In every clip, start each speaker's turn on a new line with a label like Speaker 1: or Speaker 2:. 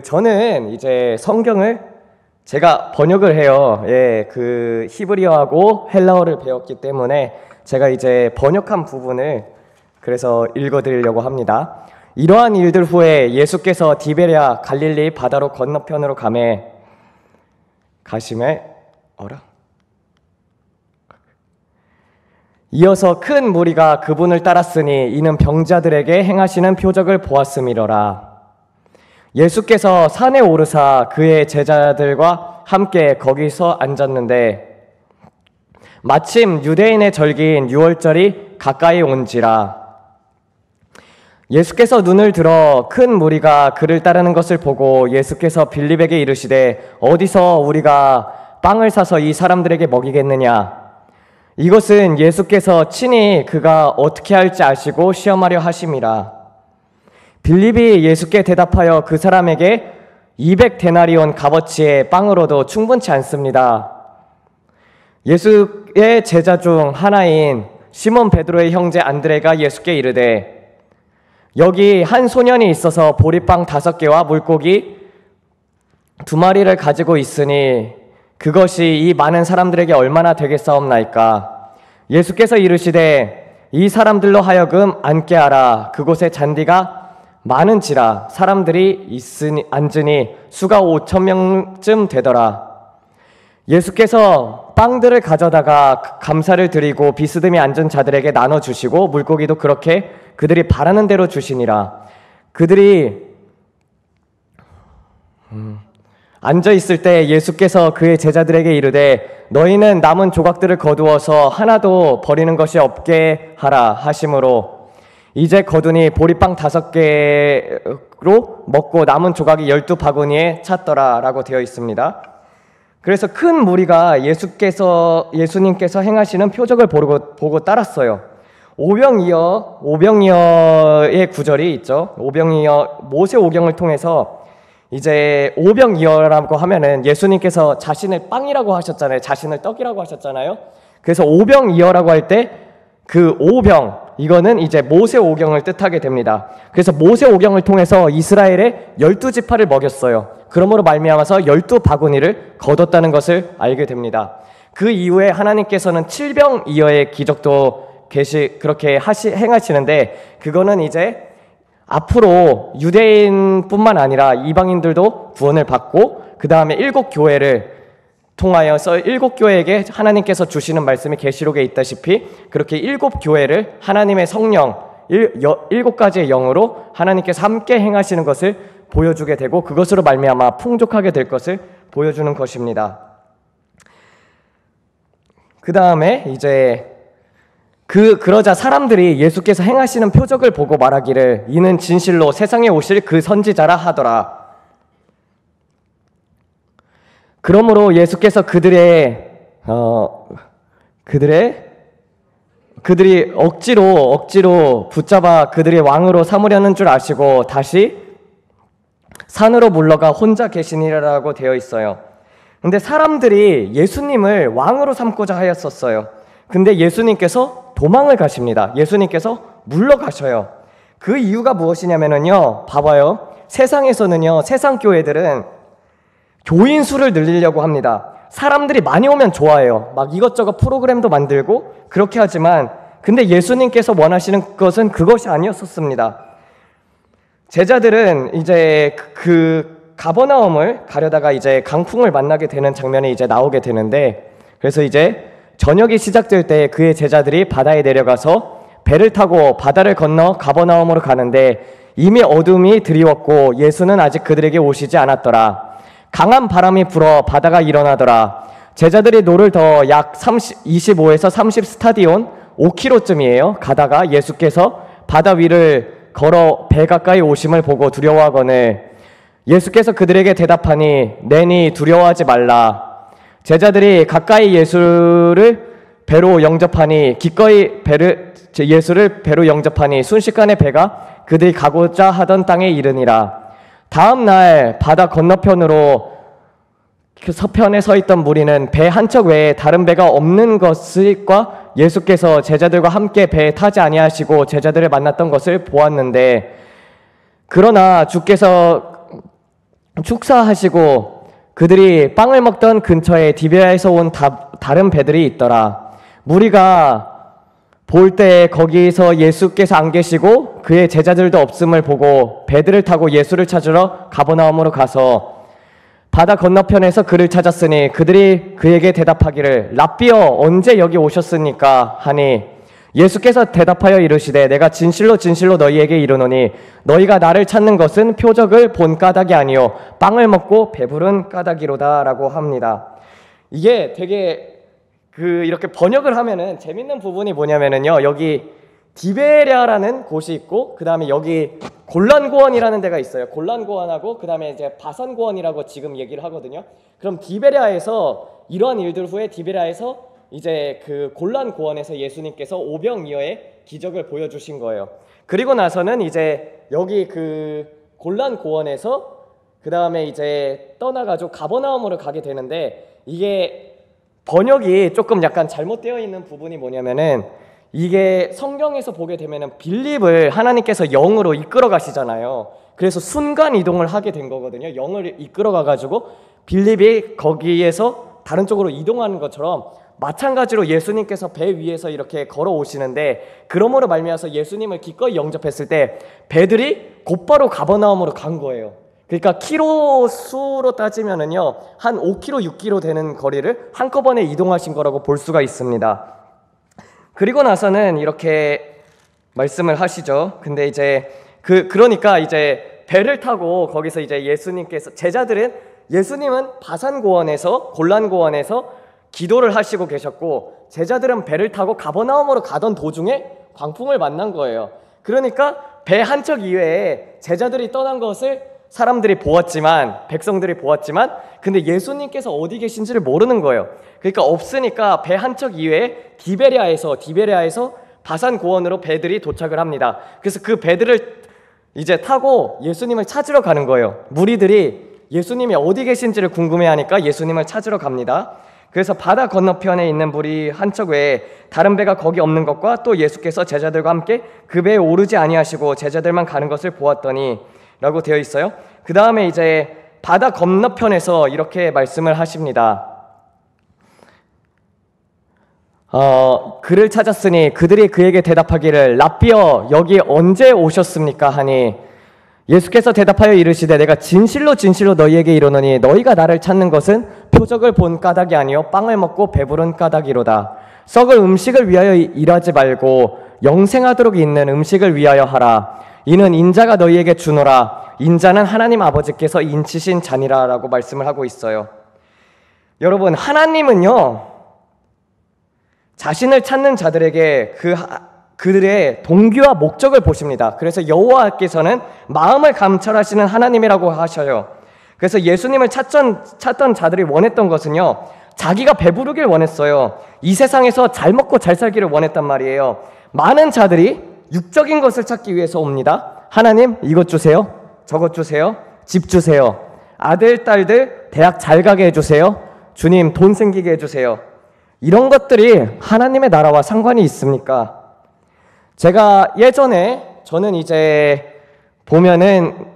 Speaker 1: 저는 이제 성경을 제가 번역을 해요. 히브리어하고 헬라어를 배웠기 때문에 제가 이제 번역한 부분을 그래서 읽어드리려고 합니다. 이러한 일들 후에 예수께서 디베랴 갈릴리 바다로 건너편으로 가심에 이어서 큰 무리가 그분을 따랐으니 이는 병자들에게 행하시는 표적을 보았음이러라. 예수께서 산에 오르사 그의 제자들과 함께 거기서 앉았는데 마침 유대인의 절기인 유월절이 가까이 온지라. 예수께서 눈을 들어 큰 무리가 그를 따르는 것을 보고 예수께서 빌립에게 이르시되 어디서 우리가 빵을 사서 이 사람들에게 먹이겠느냐. 이것은 예수께서 친히 그가 어떻게 할지 아시고 시험하려 하심이라. 빌립이 예수께 대답하여 그 사람에게 200데나리온 값어치의 빵으로도 충분치 않습니다. 예수의 제자 중 하나인 시몬 베드로의 형제 안드레가 예수께 이르되 여기 한 소년이 있어서 보리빵 5개와 물고기 2마리를 가지고 있으니 그것이 이 많은 사람들에게 얼마나 되겠사옵나이까. 예수께서 이르시되 이 사람들로 하여금 앉게 하라. 그곳에 잔디가 많은지라. 사람들이 앉으니 수가 5,000명쯤 되더라. 예수께서 빵들을 가져다가 감사를 드리고 비스듬히 앉은 자들에게 나눠주시고 물고기도 그렇게 그들이 바라는 대로 주시니라. 그들이 앉아있을 때 예수께서 그의 제자들에게 이르되 너희는 남은 조각들을 거두어서 하나도 버리는 것이 없게 하라 하심으로 이제 거두니 보리빵 5개로 먹고 남은 조각이 12바구니에 찼더라 라고 되어 있습니다. 그래서 큰 무리가 예수님께서 행하시는 표적을 보고 따랐어요. 오병이어의 구절이 있죠. 모세오경을 통해서 이제 오병이어라고 하면은 예수님께서 자신을 빵이라고 하셨잖아요. 자신을 떡이라고 하셨잖아요. 그래서 오병이어라고 할 때 그 오병, 이거는 이제 모세오경을 뜻하게 됩니다. 그래서 모세오경을 통해서 이스라엘의 12지파를 먹였어요. 그러므로 말미암아서 12바구니를 거뒀다는 것을 알게 됩니다. 그 이후에 하나님께서는 7병이어의 기적도 그렇게 행하시는데 그거는 이제 앞으로 유대인뿐만 아니라 이방인들도 구원을 받고 그 다음에 7교회를 통하여서 7교회에게 하나님께서 주시는 말씀이 계시록에 있다시피 그렇게 7교회를 하나님의 성령 7가지의 영으로 하나님께서 함께 행하시는 것을 보여주게 되고 그것으로 말미암아 풍족하게 될 것을 보여주는 것입니다. 그 다음에 이제 그러자 사람들이 예수께서 행하시는 표적을 보고 말하기를 이는 진실로 세상에 오실 그 선지자라 하더라. 그러므로 예수께서 그들이 억지로 붙잡아 그들이 왕으로 삼으려는 줄 아시고 다시 산으로 물러가 혼자 계시니라라고 되어 있어요. 근데 사람들이 예수님을 왕으로 삼고자 하였었어요. 근데 예수님께서 도망을 가십니다. 예수님께서 물러가셔요. 그 이유가 무엇이냐면요, 봐봐요. 세상에서는요, 세상 교회들은 교인 수를 늘리려고 합니다. 사람들이 많이 오면 좋아해요. 막 이것저것 프로그램도 만들고 그렇게 하지만 근데 예수님께서 원하시는 것은 그것이 아니었었습니다. 제자들은 이제 그 가버나움을 가려다가 이제 강풍을 만나게 되는 장면이 이제 나오게 되는데 그래서 이제 저녁이 시작될 때 그의 제자들이 바다에 내려가서 배를 타고 바다를 건너 가버나움으로 가는데 이미 어둠이 드리웠고 예수는 아직 그들에게 오시지 않았더라. 강한 바람이 불어 바다가 일어나더라. 제자들이 노를 더 약 25에서 30 스타디온 5km쯤이에요. 가다가 예수께서 바다 위를 걸어 배 가까이 오심을 보고 두려워하거늘 예수께서 그들에게 대답하니 내니 두려워하지 말라. 제자들이 가까이 예수를 배로 영접하니 기꺼이 예수를 배로 영접하니 순식간에 배가 그들이 가고자 하던 땅에 이르니라. 다음 날 바다 건너편으로 그 서편에 서 있던 무리는 배 한 척 외에 다른 배가 없는 것과 예수께서 제자들과 함께 배에 타지 아니하시고 제자들을 만났던 것을 보았는데, 그러나 주께서 축사하시고 그들이 빵을 먹던 근처에 디베라에서 온 다른 배들이 있더라. 무리가 볼 때 거기서 예수께서 안 계시고 그의 제자들도 없음을 보고 배들을 타고 예수를 찾으러 가버나움으로 가서 바다 건너편에서 그를 찾았으니 그들이 그에게 대답하기를 랍비여 언제 여기 오셨습니까 하니, 예수께서 대답하여 이르시되 내가 진실로 진실로 너희에게 이르노니 너희가 나를 찾는 것은 표적을 본 까닭이 아니요 빵을 먹고 배부른 까닭이로다 라고 합니다. 이게 되게 이렇게 번역을 하면은 재밌는 부분이 뭐냐면은요, 여기 디베랴라는 곳이 있고 그 다음에 여기 골란고원이라는 데가 있어요. 골란고원하고 그 다음에 이제 바산고원이라고 지금 얘기를 하거든요. 그럼 디베랴에서 이러한 일들 후에 디베랴에서 이제 그 골란고원에서 예수님께서 오병이어의 기적을 보여주신 거예요. 그리고 나서는 이제 여기 그 골란고원에서 그 다음에 이제 떠나가지고 가버나움으로 가게 되는데, 이게 번역이 조금 약간 잘못되어 있는 부분이 뭐냐면은, 이게 성경에서 보게 되면은 빌립을 하나님께서 영으로 이끌어 가시잖아요. 그래서 순간 이동을 하게 된 거거든요. 영을 이끌어 가가지고 빌립이 거기에서 다른 쪽으로 이동하는 것처럼 마찬가지로 예수님께서 배 위에서 이렇게 걸어오시는데, 그러므로 말미암아서 예수님을 기꺼이 영접했을 때 배들이 곧바로 가버나움으로 간 거예요. 그러니까 키로 수로 따지면은요 한 5km, 6km 되는 거리를 한꺼번에 이동하신 거라고 볼 수가 있습니다. 그리고 나서는 이렇게 말씀을 하시죠. 근데 이제 그러니까 이제 배를 타고 거기서 이제 예수님께서, 제자들은 예수님은 바산고원에서 골란고원에서 기도를 하시고 계셨고, 제자들은 배를 타고 가버나움으로 가던 도중에 광풍을 만난 거예요. 그러니까 배 한 척 이외에 제자들이 떠난 것을 사람들이 보았지만, 백성들이 보았지만, 근데 예수님께서 어디 계신지를 모르는 거예요. 그러니까 없으니까 배 한 척 이외에 디베랴에서 바산고원으로 배들이 도착을 합니다. 그래서 그 배들을 이제 타고 예수님을 찾으러 가는 거예요. 무리들이 예수님이 어디 계신지를 궁금해하니까 예수님을 찾으러 갑니다. 그래서 바다 건너편에 있는 무리 한 척 외에 다른 배가 거기 없는 것과 또 예수께서 제자들과 함께 그 배에 오르지 아니하시고 제자들만 가는 것을 보았더니 라고 되어 있어요. 그 다음에 이제 바다 건너편에서 이렇게 말씀을 하십니다. 그를 찾았으니 그들이 그에게 대답하기를 랍비여 여기 언제 오셨습니까 하니, 예수께서 대답하여 이르시되 내가 진실로 진실로 너희에게 이르노니 너희가 나를 찾는 것은 표적을 본 까닭이 아니요 빵을 먹고 배부른 까닭이로다. 썩을 음식을 위하여 일하지 말고 영생하도록 있는 음식을 위하여 하라. 이는 인자가 너희에게 주노라. 인자는 하나님 아버지께서 인치신 자니라 라고 말씀을 하고 있어요. 여러분, 하나님은요 자신을 찾는 자들에게 그들의 동기와 목적을 보십니다. 그래서 여호와께서는 마음을 감찰하시는 하나님이라고 하셔요. 그래서 예수님을 찾던 자들이 원했던 것은요 자기가 배부르길 원했어요. 이 세상에서 잘 먹고 잘 살기를 원했단 말이에요. 많은 자들이 육적인 것을 찾기 위해서 옵니다. 하나님 이것 주세요, 저것 주세요, 집 주세요, 아들 딸들 대학 잘 가게 해주세요, 주님 돈 생기게 해주세요. 이런 것들이 하나님의 나라와 상관이 있습니까? 제가 예전에 저는 이제 보면은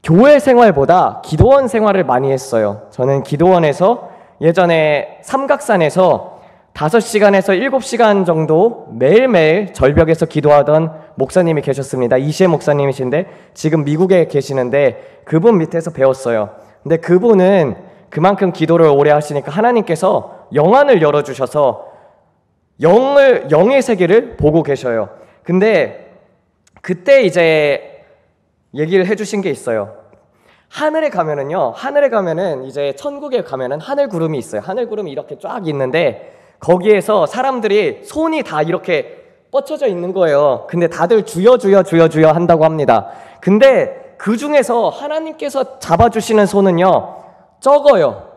Speaker 1: 교회 생활보다 기도원 생활을 많이 했어요. 저는 기도원에서 예전에 삼각산에서 5시간에서 7시간 정도 매일매일 절벽에서 기도하던 목사님이 계셨습니다. 이시혜 목사님이신데 지금 미국에 계시는데 그분 밑에서 배웠어요. 근데 그분은 그만큼 기도를 오래 하시니까 하나님께서 영안을 열어주셔서 영의 세계를 보고 계셔요. 근데 그때 이제 얘기를 해주신 게 있어요. 하늘에 가면은 이제 천국에 가면은 하늘 구름이 있어요. 하늘 구름이 이렇게 쫙 있는데 거기에서 사람들이 손이 다 이렇게 뻗쳐져 있는 거예요. 근데 다들 주여 주여 주여 주여 한다고 합니다. 근데 그 중에서 하나님께서 잡아주시는 손은요 적어요.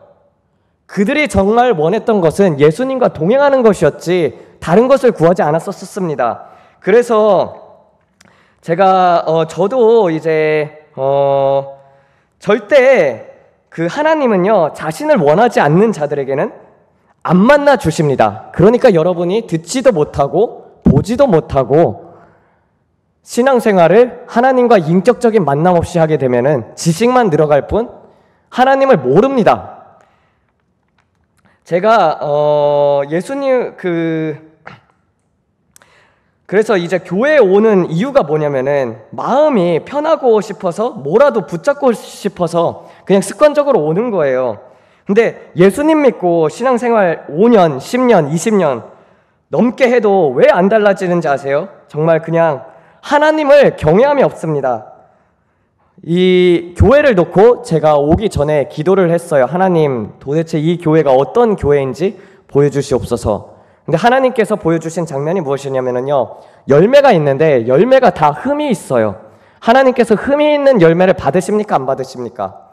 Speaker 1: 그들이 정말 원했던 것은 예수님과 동행하는 것이었지 다른 것을 구하지 않았었습니다. 그래서 제가 저도 이제 절대 그 하나님은요, 자신을 원하지 않는 자들에게는 안 만나 주십니다. 그러니까 여러분이 듣지도 못하고 보지도 못하고 신앙생활을 하나님과 인격적인 만남 없이 하게 되면은 지식만 늘어갈 뿐 하나님을 모릅니다. 제가 예수님 그래서 이제 교회에 오는 이유가 뭐냐면은 마음이 편하고 싶어서 뭐라도 붙잡고 싶어서 그냥 습관적으로 오는 거예요. 근데 예수님 믿고 신앙생활 5년, 10년, 20년 넘게 해도 왜 안 달라지는지 아세요? 정말 그냥 하나님을 경외함이 없습니다. 이 교회를 놓고 제가 오기 전에 기도를 했어요. 하나님, 도대체 이 교회가 어떤 교회인지 보여주시옵소서. 근데 하나님께서 보여주신 장면이 무엇이냐면요, 열매가 있는데 열매가 다 흠이 있어요. 하나님께서 흠이 있는 열매를 받으십니까? 안 받으십니까?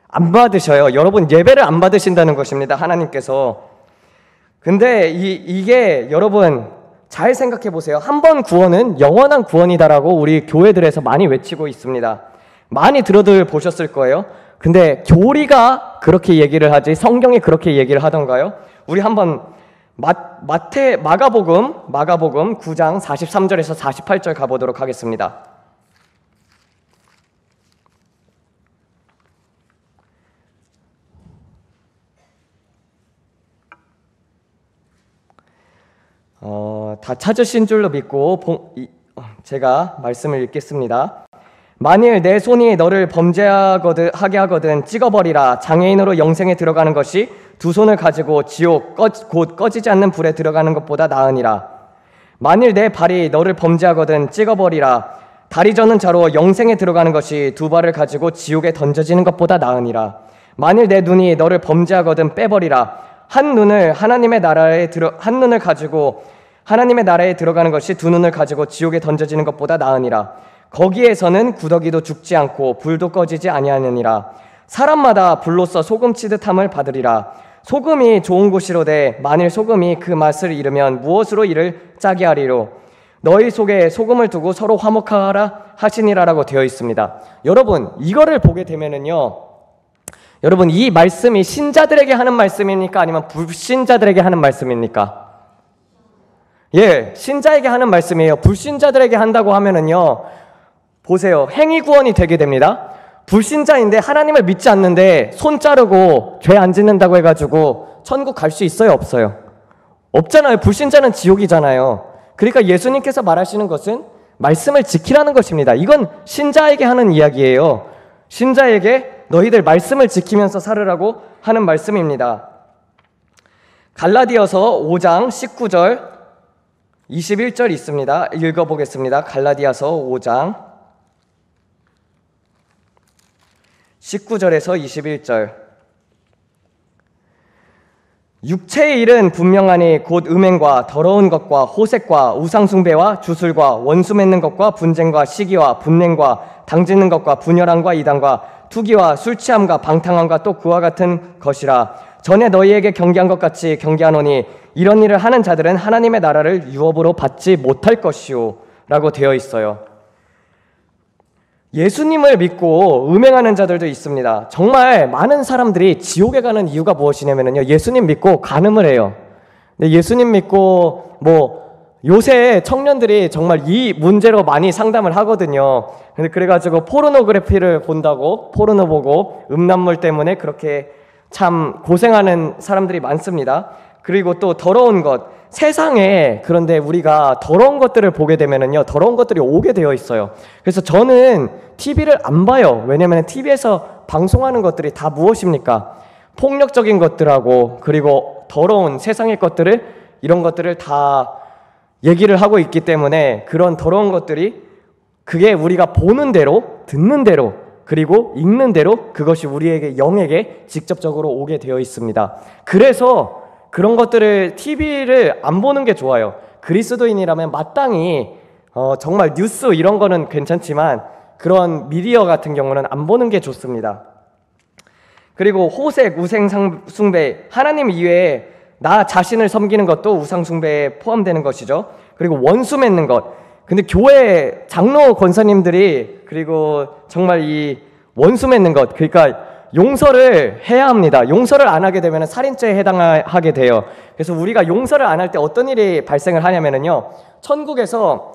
Speaker 1: 안 받으셔요. 여러분, 예배를 안 받으신다는 것입니다, 하나님께서. 근데 이게 여러분 잘 생각해 보세요. 한 번 구원은 영원한 구원이다라고 우리 교회들에서 많이 외치고 있습니다. 많이 들어들 보셨을 거예요. 근데 교리가 그렇게 얘기를 하지 성경이 그렇게 얘기를 하던가요? 우리 한번 마가복음 9장 43절에서 48절 가보도록 하겠습니다. 다 찾으신 줄로 믿고 제가 말씀을 읽겠습니다. 만일 내 손이 너를 범죄하게 하거든 찍어버리라. 장애인으로 영생에 들어가는 것이 두 손을 가지고 지옥 곧 꺼지지 않는 불에 들어가는 것보다 나으니라. 만일 내 발이 너를 범죄하거든 찍어버리라. 다리 저는 자로 영생에 들어가는 것이 두 발을 가지고 지옥에 던져지는 것보다 나으니라. 만일 내 눈이 너를 범죄하거든 빼버리라. 한 눈을 가지고 하나님의 나라에 들어가는 것이 두 눈을 가지고 지옥에 던져지는 것보다 나으니라. 거기에서는 구더기도 죽지 않고 불도 꺼지지 아니하느니라. 사람마다 불로써 소금 치듯함을 받으리라. 소금이 좋은 곳이로되 만일 소금이 그 맛을 잃으면 무엇으로 이를 짜게 하리로. 너희 속에 소금을 두고 서로 화목하라 하시니라라고 되어 있습니다. 여러분, 이거를 보게 되면은요, 여러분, 이 말씀이 신자들에게 하는 말씀입니까? 아니면 불신자들에게 하는 말씀입니까? 예, 신자에게 하는 말씀이에요. 불신자들에게 한다고 하면은요, 보세요. 행위 구원이 되게 됩니다. 불신자인데 하나님을 믿지 않는데 손 자르고 죄 안 짓는다고 해가지고 천국 갈 수 있어요? 없어요? 없잖아요. 불신자는 지옥이잖아요. 그러니까 예수님께서 말하시는 것은 말씀을 지키라는 것입니다. 이건 신자에게 하는 이야기예요. 신자에게 너희들 말씀을 지키면서 살으라고 하는 말씀입니다. 갈라디아서 5장 19절 21절 있습니다. 읽어보겠습니다. 갈라디아서 5장 19절에서 21절. 육체의 일은 분명하니 곧 음행과 더러운 것과 호색과 우상숭배와 주술과 원수 맺는 것과 분쟁과 시기와 분냉과 당짓는 것과 분열함과 이단과 투기와 술취함과 방탕함과 또 그와 같은 것이라. 전에 너희에게 경계한 것 같이 경계하노니 이런 일을 하는 자들은 하나님의 나라를 유업으로 받지 못할 것이요 라고 되어 있어요. 예수님을 믿고 음행하는 자들도 있습니다. 정말 많은 사람들이 지옥에 가는 이유가 무엇이냐면요, 예수님 믿고 간음을 해요. 근데 예수님 믿고 요새 청년들이 정말 이 문제로 많이 상담을 하거든요. 근데 그래가지고 포르노그래피를 본다고, 포르노 보고 음란물 때문에 그렇게 참 고생하는 사람들이 많습니다. 그리고 또 더러운 것, 세상에, 그런데 우리가 더러운 것들을 보게 되면은요, 더러운 것들이 오게 되어 있어요. 그래서 저는 TV를 안 봐요. 왜냐면 TV에서 방송하는 것들이 다 무엇입니까? 폭력적인 것들하고, 그리고 더러운 세상의 것들을, 이런 것들을 다 얘기를 하고 있기 때문에 그런 더러운 것들이, 그게 우리가 보는 대로, 듣는 대로, 그리고 읽는 대로 그것이 우리에게, 영에게 직접적으로 오게 되어 있습니다. 그래서 그런 것들을, TV를 안 보는 게 좋아요. 그리스도인이라면 마땅히 정말 뉴스 이런 거는 괜찮지만 그런 미디어 같은 경우는 안 보는 게 좋습니다. 그리고 호색, 우상숭배, 하나님 이외에 나 자신을 섬기는 것도 우상숭배에 포함되는 것이죠. 그리고 원수 맺는 것. 근데 교회 장로 권사님들이, 그리고 정말 이 원수 맺는 것, 그러니까 용서를 해야 합니다. 용서를 안 하게 되면 살인죄에 해당하게 돼요. 그래서 우리가 용서를 안 할 때 어떤 일이 발생을 하냐면요, 천국에서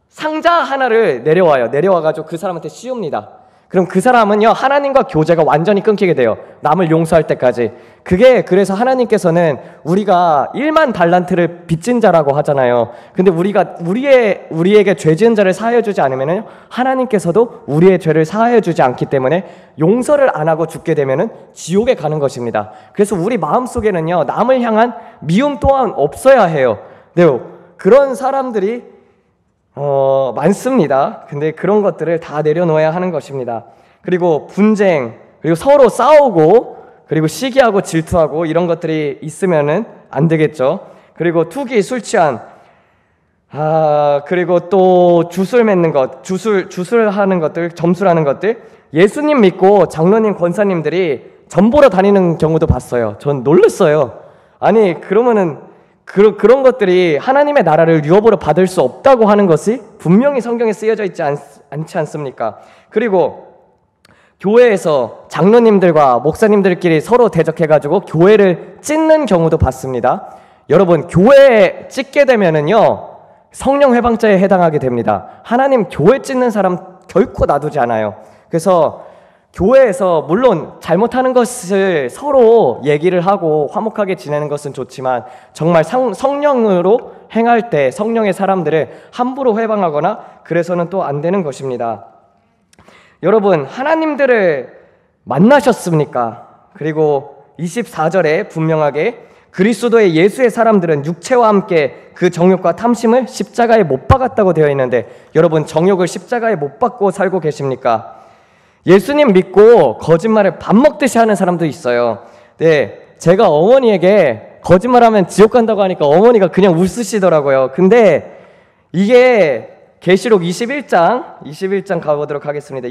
Speaker 1: 상자 하나를 내려와가지고 그 사람한테 씌웁니다. 그럼 그 사람은요, 하나님과 교제가 완전히 끊기게 돼요. 남을 용서할 때까지. 그게 그래서 하나님께서는 우리가 1만 달란트를 빚진 자라고 하잖아요. 근데 우리가 우리에게 죄 지은 자를 사하여 주지 않으면은 하나님께서도 우리의 죄를 사하여 주지 않기 때문에 용서를 안 하고 죽게 되면은 지옥에 가는 것입니다. 그래서 우리 마음속에는요, 남을 향한 미움 또한 없어야 해요. 네, 그런 사람들이 많습니다. 근데 그런 것들을 다 내려놓아야 하는 것입니다. 그리고 분쟁, 그리고 서로 싸우고, 그리고 시기하고 질투하고 이런 것들이 있으면은 안 되겠죠. 그리고 투기, 술 취한, 그리고 또 주술 맺는 것, 주술하는 것들, 점술하는 것들. 예수님 믿고 장로님, 권사님들이 점 보러 다니는 경우도 봤어요. 전 놀랐어요. 아니, 그러면은 그런 것들이 하나님의 나라를 유업으로 받을 수 없다고 하는 것이 분명히 성경에 쓰여져 있지 않지 않습니까? 그리고 교회에서 장로님들과 목사님들끼리 서로 대적해가지고 교회를 찢는 경우도 봤습니다. 여러분, 교회에 찢게 되면은요, 성령 회방죄에 해당하게 됩니다. 하나님 교회 찢는 사람 결코 놔두지 않아요. 그래서 교회에서 물론 잘못하는 것을 서로 얘기를 하고 화목하게 지내는 것은 좋지만 정말 성령으로 행할 때 성령의 사람들을 함부로 회방하거나 그래서는 또 안 되는 것입니다. 여러분, 하나님들을 만나셨습니까? 그리고 24절에 분명하게 그리스도의 예수의 사람들은 육체와 함께 그 정욕과 탐심을 십자가에 못 박았다고 되어 있는데, 여러분, 정욕을 십자가에 못 박고 살고 계십니까? 예수님 믿고 거짓말을 밥 먹듯이 하는 사람도 있어요. 네, 제가 어머니에게 거짓말하면 지옥 간다고 하니까 어머니가 그냥 웃으시더라고요. 근데 이게 계시록 21장 가보도록 하겠습니다.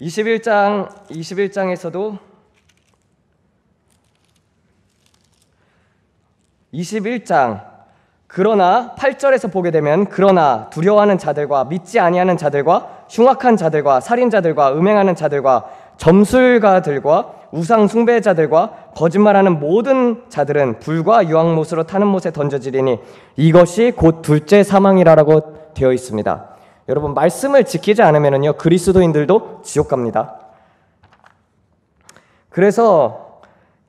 Speaker 1: 21장에서도 21장, 그러나 8절에서 보게 되면, 그러나 두려워하는 자들과 믿지 아니하는 자들과 흉악한 자들과 살인자들과 음행하는 자들과 점술가들과 우상 숭배자들과 거짓말하는 모든 자들은 불과 유황못으로 타는 못에 던져지리니 이것이 곧 둘째 사망이라고 되어 있습니다. 여러분, 말씀을 지키지 않으면요, 그리스도인들도 지옥 갑니다. 그래서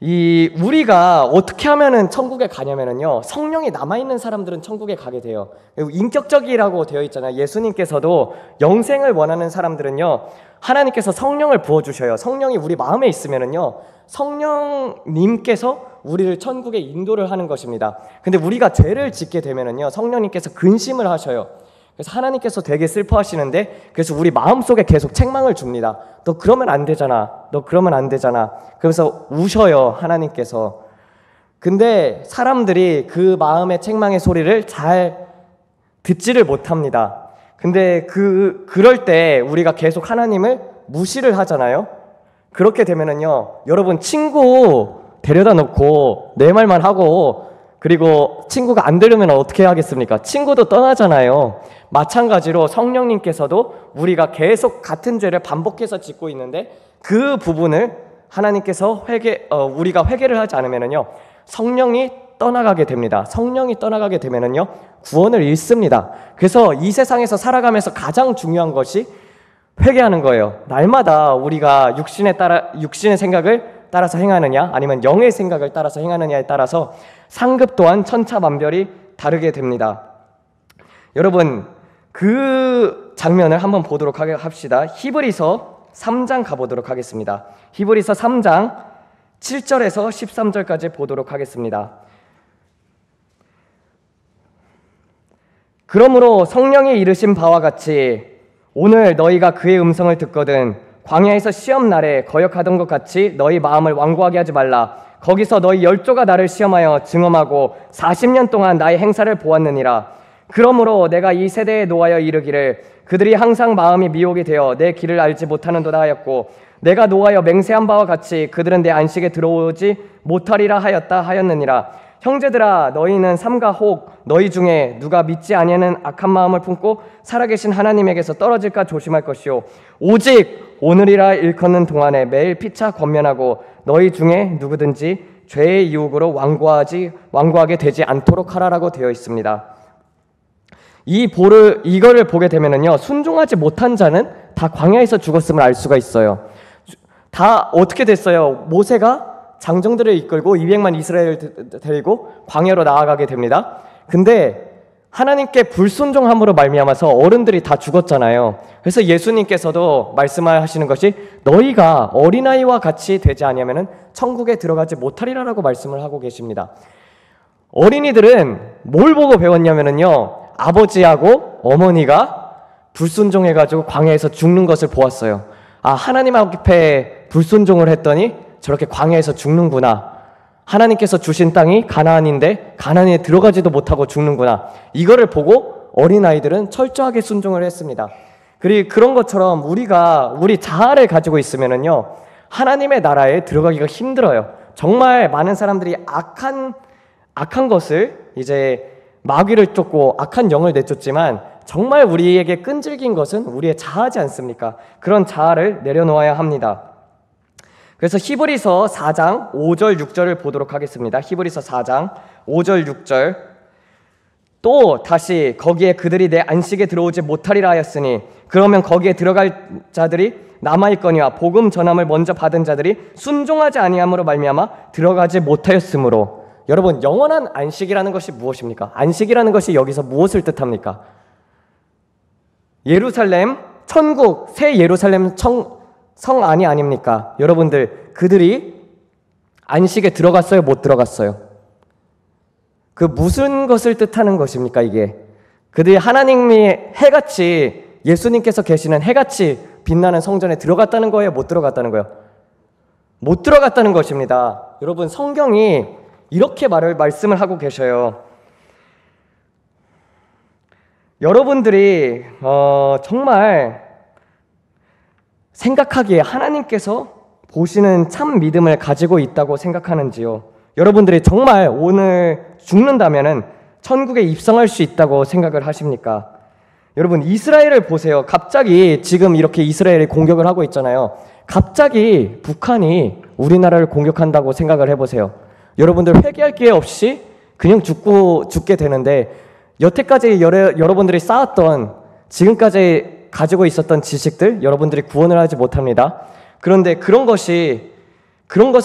Speaker 1: 우리가 어떻게 하면은 천국에 가냐면요, 성령이 남아있는 사람들은 천국에 가게 돼요. 인격적이라고 되어 있잖아요. 예수님께서도 영생을 원하는 사람들은요, 하나님께서 성령을 부어주셔요. 성령이 우리 마음에 있으면은요, 성령님께서 우리를 천국에 인도를 하는 것입니다. 근데 우리가 죄를 짓게 되면은요, 성령님께서 근심을 하셔요. 그래서 하나님께서 되게 슬퍼하시는데, 그래서 우리 마음속에 계속 책망을 줍니다. 너 그러면 안 되잖아. 너 그러면 안 되잖아. 그러면서 우셔요, 하나님께서. 근데 사람들이 그 마음의 책망의 소리를 잘 듣지를 못합니다. 근데 그럴 때 우리가 계속 하나님을 무시를 하잖아요. 그렇게 되면은요, 여러분, 친구 데려다 놓고 내 말만 하고, 그리고 친구가 안 들으면 어떻게 하겠습니까? 친구도 떠나잖아요. 마찬가지로 성령님께서도 우리가 계속 같은 죄를 반복해서 짓고 있는데 그 부분을 하나님께서 우리가 회개를 하지 않으면은요, 성령이 떠나가게 됩니다. 성령이 떠나가게 되면은요, 구원을 잃습니다. 그래서 이 세상에서 살아가면서 가장 중요한 것이 회개하는 거예요. 날마다 우리가 육신의 생각을 따라서 행하느냐, 아니면 영의 생각을 따라서 행하느냐에 따라서 상급 또한 천차만별이 다르게 됩니다. 여러분, 그 장면을 한번 보도록 합시다. 히브리서 3장 가보도록 하겠습니다. 히브리서 3장 7절에서 13절까지 보도록 하겠습니다. 그러므로 성령이 이르신 바와 같이 오늘 너희가 그의 음성을 듣거든 광야에서 시험날에 거역하던 것 같이 너희 마음을 완고하게 하지 말라. 거기서 너희 열조가 나를 시험하여 증험하고 40년 동안 나의 행사를 보았느니라. 그러므로 내가 이 세대에 노하여 이르기를 그들이 항상 마음이 미혹이 되어 내 길을 알지 못하는도다 하였고, 내가 노하여 맹세한 바와 같이 그들은 내 안식에 들어오지 못하리라 하였느니라. 형제들아 너희는 삼가 혹 너희 중에 누가 믿지 아니하는 악한 마음을 품고 살아계신 하나님에게서 떨어질까 조심할 것이요 오직 오늘이라 일컫는 동안에 매일 피차 권면하고 너희 중에 누구든지 죄의 유혹으로 완고하게 되지 않도록 하라라고 되어 있습니다. 이거를 보게 되면은요, 순종하지 못한 자는 다 광야에서 죽었음을 알 수가 있어요. 다 어떻게 됐어요? 모세가 장정들을 이끌고 200만 이스라엘을 데리고 광야로 나아가게 됩니다. 근데 하나님께 불순종함으로 말미암아서 어른들이 다 죽었잖아요. 그래서 예수님께서도 말씀하시는 것이 너희가 어린아이와 같이 되지 아니하면은 천국에 들어가지 못하리라라고 말씀을 하고 계십니다. 어린이들은 뭘 보고 배웠냐면은요, 아버지하고 어머니가 불순종해가지고 광야에서 죽는 것을 보았어요. 아, 하나님 앞에 불순종을 했더니 저렇게 광야에서 죽는구나. 하나님께서 주신 땅이 가나안인데 가나안에 들어가지도 못하고 죽는구나. 이거를 보고 어린아이들은 철저하게 순종을 했습니다. 그리고 그런 것처럼 우리 자아를 가지고 있으면은요, 하나님의 나라에 들어가기가 힘들어요. 정말 많은 사람들이 악한 것을 이제 마귀를 쫓고 악한 영을 내쫓지만 정말 우리에게 끈질긴 것은 우리의 자아지 않습니까? 그런 자아를 내려놓아야 합니다. 그래서 히브리서 4장 5절 6절을 보도록 하겠습니다. 히브리서 4장 5절 6절 또 다시 거기에 그들이 내 안식에 들어오지 못하리라 하였으니 그러면 거기에 들어갈 자들이 남아있거니와 복음 전함을 먼저 받은 자들이 순종하지 아니함으로 말미암아 들어가지 못하였으므로. 여러분, 영원한 안식이라는 것이 무엇입니까? 안식이라는 것이 여기서 무엇을 뜻합니까? 예루살렘, 천국, 새 예루살렘 성 안이 아닙니까? 여러분들, 그들이 안식에 들어갔어요? 못 들어갔어요? 그 무슨 것을 뜻하는 것입니까, 이게? 그들이 하나님이 해같이, 예수님께서 계시는 해같이 빛나는 성전에 들어갔다는 거예요? 못 들어갔다는 거예요? 못 들어갔다는 것입니다. 여러분, 성경이 이렇게 말씀을 하고 계셔요. 여러분들이 정말 생각하기에 하나님께서 보시는 참 믿음을 가지고 있다고 생각하는지요? 여러분들이 정말 오늘 죽는다면은 천국에 입성할 수 있다고 생각을 하십니까? 여러분, 이스라엘을 보세요. 갑자기 지금 이렇게 이스라엘이 공격을 하고 있잖아요. 갑자기 북한이 우리나라를 공격한다고 생각을 해보세요. 여러분들 회개할 기회 없이 그냥 죽게 되는데, 여태까지 여러분들이 쌓았던, 지금까지 가지고 있었던 지식들 여러분들이 구원을 하지 못합니다. 그런데 그런 것을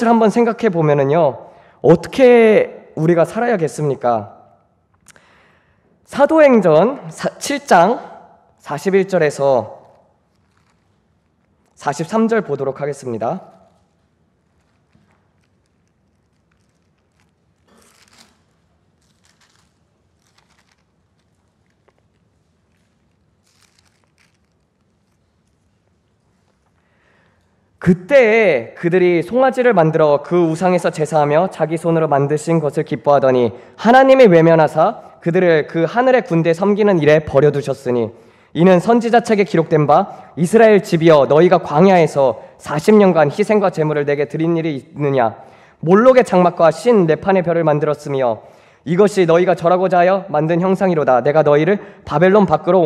Speaker 1: 한번 생각해 보면은요, 어떻게 우리가 살아야겠습니까? 사도행전 7장 41절에서 43절 보도록 하겠습니다. 그때에 그들이 송아지를 만들어 그 우상에서 제사하며 자기 손으로 만드신 것을 기뻐하더니 하나님이 외면하사 그들을 그 하늘의 군대에 섬기는 일에 버려두셨으니 이는 선지자 책에 기록된 바 이스라엘 집이여 너희가 광야에서 40년간 희생과 제물을 내게 드린 일이 있느냐 몰록의 장막과 신 네판의 별을 만들었으며 이것이 너희가 절하고자 하여 만든 형상이로다 내가 너희를 바벨론 밖으로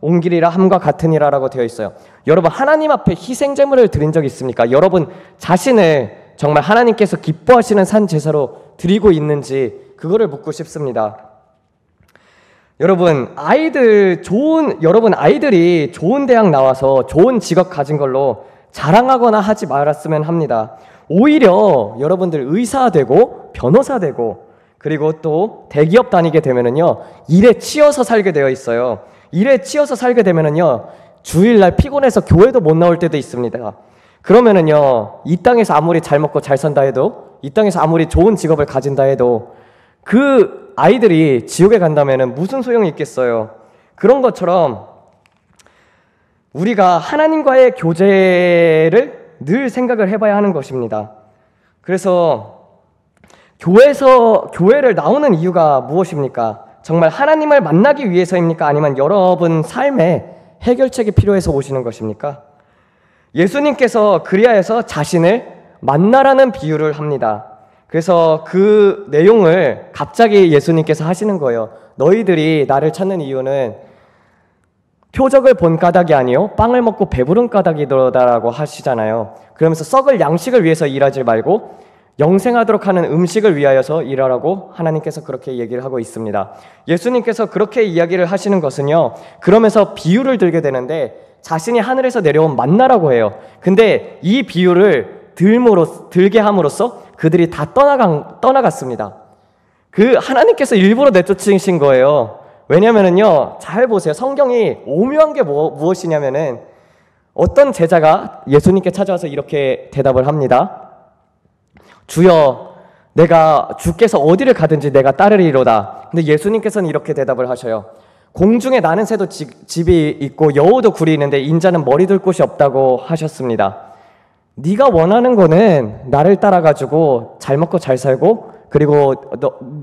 Speaker 1: 옮기리라 함과 같으니라라고 되어 있어요. 여러분, 하나님 앞에 희생 제물을 드린 적 있습니까? 여러분 자신을 정말 하나님께서 기뻐하시는 산 제사로 드리고 있는지 그거를 묻고 싶습니다. 여러분, 아이들이 좋은 대학 나와서 좋은 직업 가진 걸로 자랑하거나 하지 말았으면 합니다. 오히려 여러분들 의사 되고 변호사 되고 그리고 또 대기업 다니게 되면은요, 일에 치여서 살게 되어 있어요. 일에 치여서 살게 되면은요, 주일날 피곤해서 교회도 못 나올 때도 있습니다. 그러면은요, 이 땅에서 아무리 잘 먹고 잘 산다 해도, 이 땅에서 아무리 좋은 직업을 가진다 해도 그 아이들이 지옥에 간다면은 무슨 소용이 있겠어요? 그런 것처럼 우리가 하나님과의 교제를 늘 생각을 해봐야 하는 것입니다. 그래서 교회를 나오는 이유가 무엇입니까? 정말 하나님을 만나기 위해서입니까? 아니면 여러분 삶에 해결책이 필요해서 오시는 것입니까? 예수님께서 그리하여서 자신을 만나라는 비유를 합니다. 그래서 그 내용을 갑자기 예수님께서 하시는 거예요. 너희들이 나를 찾는 이유는 표적을 본 까닭이 아니요 빵을 먹고 배부른 까닭이더라라고 하시잖아요. 그러면서 썩을 양식을 위해서 일하지 말고 영생하도록 하는 음식을 위하여서 일하라고 하나님께서 그렇게 얘기를 하고 있습니다. 예수님께서 그렇게 이야기를 하시는 것은요, 그러면서 비유를 들게 되는데 자신이 하늘에서 내려온 만나라고 해요. 근데 이 비유를 들게 함으로써 그들이 다 떠나갔습니다. 그 하나님께서 일부러 내쫓으신 거예요. 왜냐면은요, 잘 보세요. 성경이 오묘한 게 무엇이냐면은 어떤 제자가 예수님께 찾아와서 이렇게 대답을 합니다. 주여, 주께서 어디를 가든지 내가 따르리로다. 근데 예수님께서는 이렇게 대답을 하셔요. 공중에 나는 새도 집이 있고 여우도 굴이 있는데 인자는 머리 둘 곳이 없다고 하셨습니다. 네가 원하는 거는 나를 따라가지고 잘 먹고 잘 살고 그리고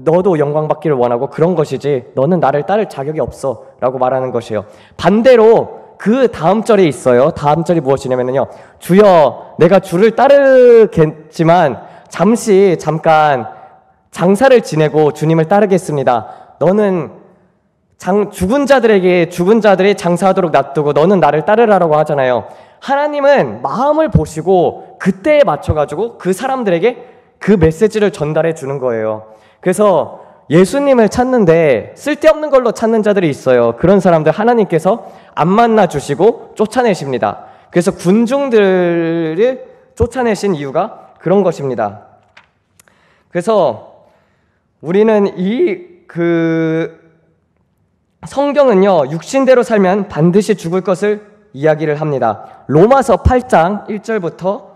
Speaker 1: 너도 영광 받기를 원하고 그런 것이지 너는 나를 따를 자격이 없어 라고 말하는 것이에요. 반대로 그 다음 절에 있어요. 다음 절이 무엇이냐면요, 주여, 내가 주를 따르겠지만 잠깐 장사를 지내고 주님을 따르겠습니다. 너는 죽은 자들이 장사하도록 놔두고 너는 나를 따르라고 하잖아요. 하나님은 마음을 보시고 그때에 맞춰가지고 그 사람들에게 그 메시지를 전달해 주는 거예요. 그래서 예수님을 찾는데 쓸데없는 걸로 찾는 자들이 있어요. 그런 사람들 하나님께서 안 만나 주시고 쫓아내십니다. 그래서 군중들을 쫓아내신 이유가 그런 것입니다. 그래서 우리는 성경은요, 육신대로 살면 반드시 죽을 것을 이야기를 합니다. 로마서 8장 1절부터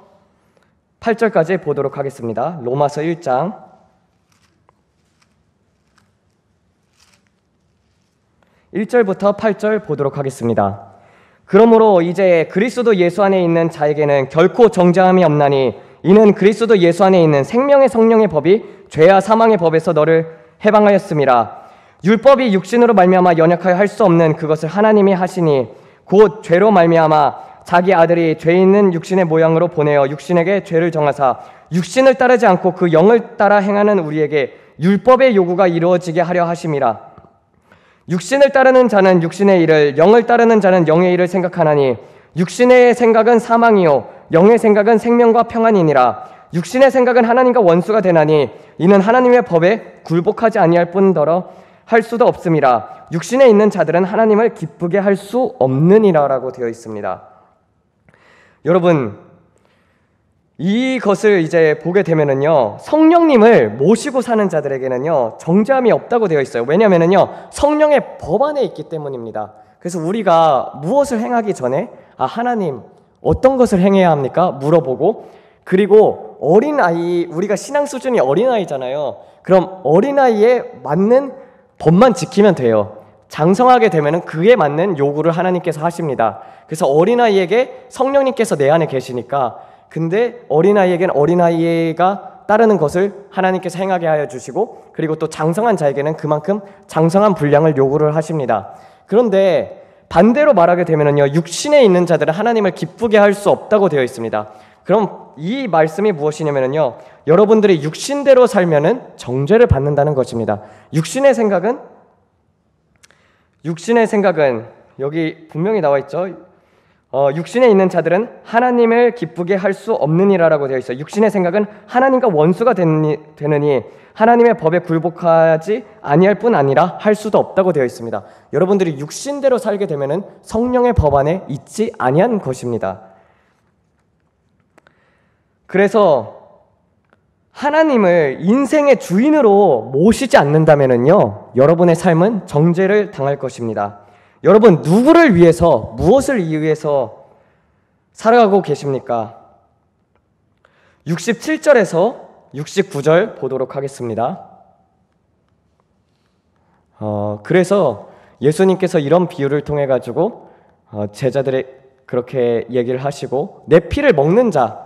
Speaker 1: 8절까지 보도록 하겠습니다. 로마서 1장 1절부터 8절 보도록 하겠습니다. 그러므로 이제 그리스도 예수 안에 있는 자에게는 결코 정죄함이 없나니 이는 그리스도 예수 안에 있는 생명의 성령의 법이 죄와 사망의 법에서 너를 해방하였음이라. 율법이 육신으로 말미암아 연약하여 할 수 없는 그것을 하나님이 하시니 곧 죄로 말미암아 자기 아들이 죄 있는 육신의 모양으로 보내어 육신에게 죄를 정하사 육신을 따르지 않고 그 영을 따라 행하는 우리에게 율법의 요구가 이루어지게 하려 하심이라. 육신을 따르는 자는 육신의 일을, 영을 따르는 자는 영의 일을 생각하나니 육신의 생각은 사망이요 영의 생각은 생명과 평안이니라. 육신의 생각은 하나님과 원수가 되나니 이는 하나님의 법에 굴복하지 아니할 뿐더러 할 수도 없음이라. 육신에 있는 자들은 하나님을 기쁘게 할 수 없느니라 라고 되어 있습니다. 여러분, 이것을 이제 보게 되면은요, 성령님을 모시고 사는 자들에게는요 정죄함이 없다고 되어 있어요. 왜냐면은요 성령의 법 안에 있기 때문입니다. 그래서 우리가 무엇을 행하기 전에 하나님 어떤 것을 행해야 합니까? 물어보고, 그리고 어린아이, 우리가 신앙 수준이 어린아이잖아요. 그럼 어린아이에 맞는 법만 지키면 돼요. 장성하게 되면은 그에 맞는 요구를 하나님께서 하십니다. 그래서 어린아이에게 성령님께서 내 안에 계시니까, 근데 어린아이에겐 어린아이가 따르는 것을 하나님께서 행하게 하여 주시고, 그리고 또 장성한 자에게는 그만큼 장성한 분량을 요구를 하십니다. 그런데 반대로 말하게 되면은요, 육신에 있는 자들은 하나님을 기쁘게 할 수 없다고 되어 있습니다. 그럼 이 말씀이 무엇이냐면요, 여러분들이 육신대로 살면은 정죄를 받는다는 것입니다. 육신의 생각은 여기 분명히 나와 있죠. 육신에 있는 자들은 하나님을 기쁘게 할 수 없느니라라고 되어 있어요. 육신의 생각은 하나님과 원수가 되느니 하나님의 법에 굴복하지 아니할 뿐 아니라 할 수도 없다고 되어 있습니다. 여러분들이 육신대로 살게 되면은 성령의 법 안에 있지 아니한 것입니다. 그래서 하나님을 인생의 주인으로 모시지 않는다면은요, 여러분의 삶은 정죄를 당할 것입니다. 여러분, 누구를 위해서, 무엇을 위해서 살아가고 계십니까? 67절에서 69절 보도록 하겠습니다. 그래서 예수님께서 이런 비유를 통해 가지고 제자들의 그렇게 얘기를 하시고, 내 피를 먹는 자,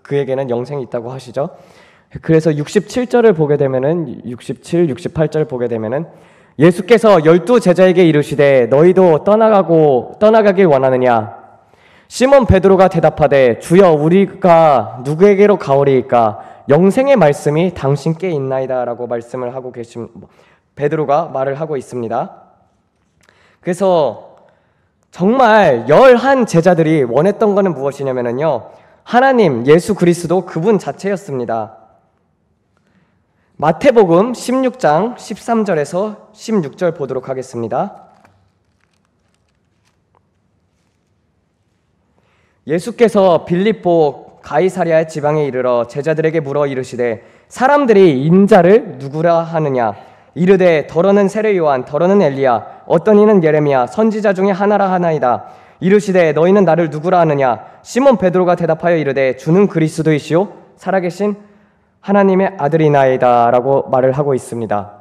Speaker 1: 그에게는 영생이 있다고 하시죠. 그래서 67절을 보게 되면은 67, 68절 보게 되면은 예수께서 12 제자에게 이르시되 너희도 떠나가길 원하느냐? 시몬 베드로가 대답하되 주여, 우리가 누구에게로 가오리이까? 영생의 말씀이 당신께 있나이다 라고 말씀을 하고 베드로가 말을 하고 있습니다. 그래서 정말 11 제자들이 원했던 것은 무엇이냐면요, 하나님, 예수 그리스도 그분 자체였습니다. 마태복음 16장 13절에서 16절 보도록 하겠습니다. 예수께서 빌립보 가이사랴 지방에 이르러 제자들에게 물어 이르시되 사람들이 인자를 누구라 하느냐? 이르되 더러는 세례 요한, 더러는 엘리야, 어떤 이는 예레미야, 선지자 중에 하나라 하나이다. 이르시되 너희는 나를 누구라 하느냐? 시몬 베드로가 대답하여 이르되 주는 그리스도이시요 살아계신 하나님의 아들이나이다 라고 말을 하고 있습니다.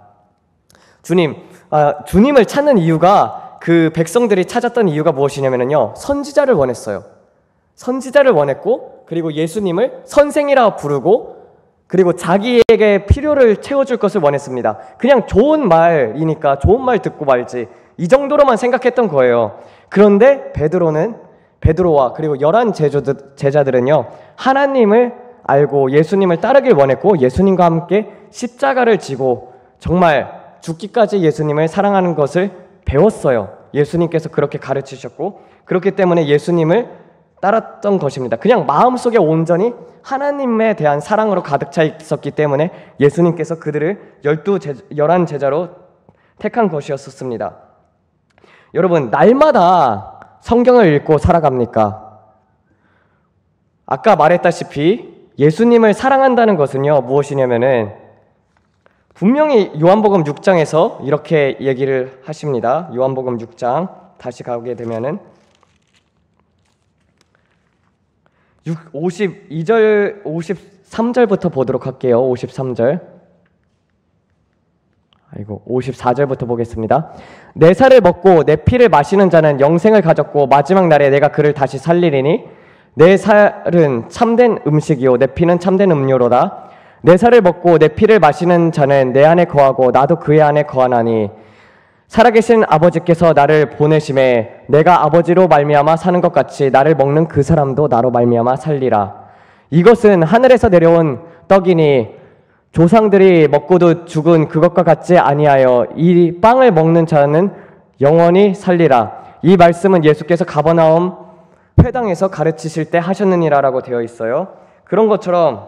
Speaker 1: 주님을 찾는 이유가, 그 백성들이 찾았던 이유가 무엇이냐면요, 선지자를 원했어요. 선지자를 원했고, 그리고 예수님을 선생이라 부르고, 그리고 자기에게 필요를 채워줄 것을 원했습니다. 그냥 좋은 말이니까 좋은 말 듣고 말지, 이 정도로만 생각했던 거예요. 그런데 베드로와 그리고 11 제자들은요, 하나님을 알고 예수님을 따르길 원했고, 예수님과 함께 십자가를 지고 정말 죽기까지 예수님을 사랑하는 것을 배웠어요. 예수님께서 그렇게 가르치셨고, 그렇기 때문에 예수님을 따랐던 것입니다. 그냥 마음속에 온전히 하나님에 대한 사랑으로 가득 차 있었기 때문에 예수님께서 그들을 11 제자로 택한 것이었습니다. 여러분, 날마다 성경을 읽고 살아갑니까? 아까 말했다시피 예수님을 사랑한다는 것은요, 무엇이냐면은 분명히 요한복음 6장에서 이렇게 얘기를 하십니다. 요한복음 6장 다시 가게 되면은 52절, 53절부터 보도록 할게요. 53절. 54절부터 보겠습니다. 내 살을 먹고 내 피를 마시는 자는 영생을 가졌고 마지막 날에 내가 그를 다시 살리리니 내 살은 참된 음식이요 내 피는 참된 음료로다. 내 살을 먹고 내 피를 마시는 자는 내 안에 거하고 나도 그의 안에 거하나니 살아계신 아버지께서 나를 보내심에 내가 아버지로 말미암아 사는 것 같이 나를 먹는 그 사람도 나로 말미암아 살리라. 이것은 하늘에서 내려온 떡이니 조상들이 먹고도 죽은 그것과 같지 아니하여 이 빵을 먹는 자는 영원히 살리라. 이 말씀은 예수께서 가버나움 회당에서 가르치실 때 하셨느니라라고 되어 있어요. 그런 것처럼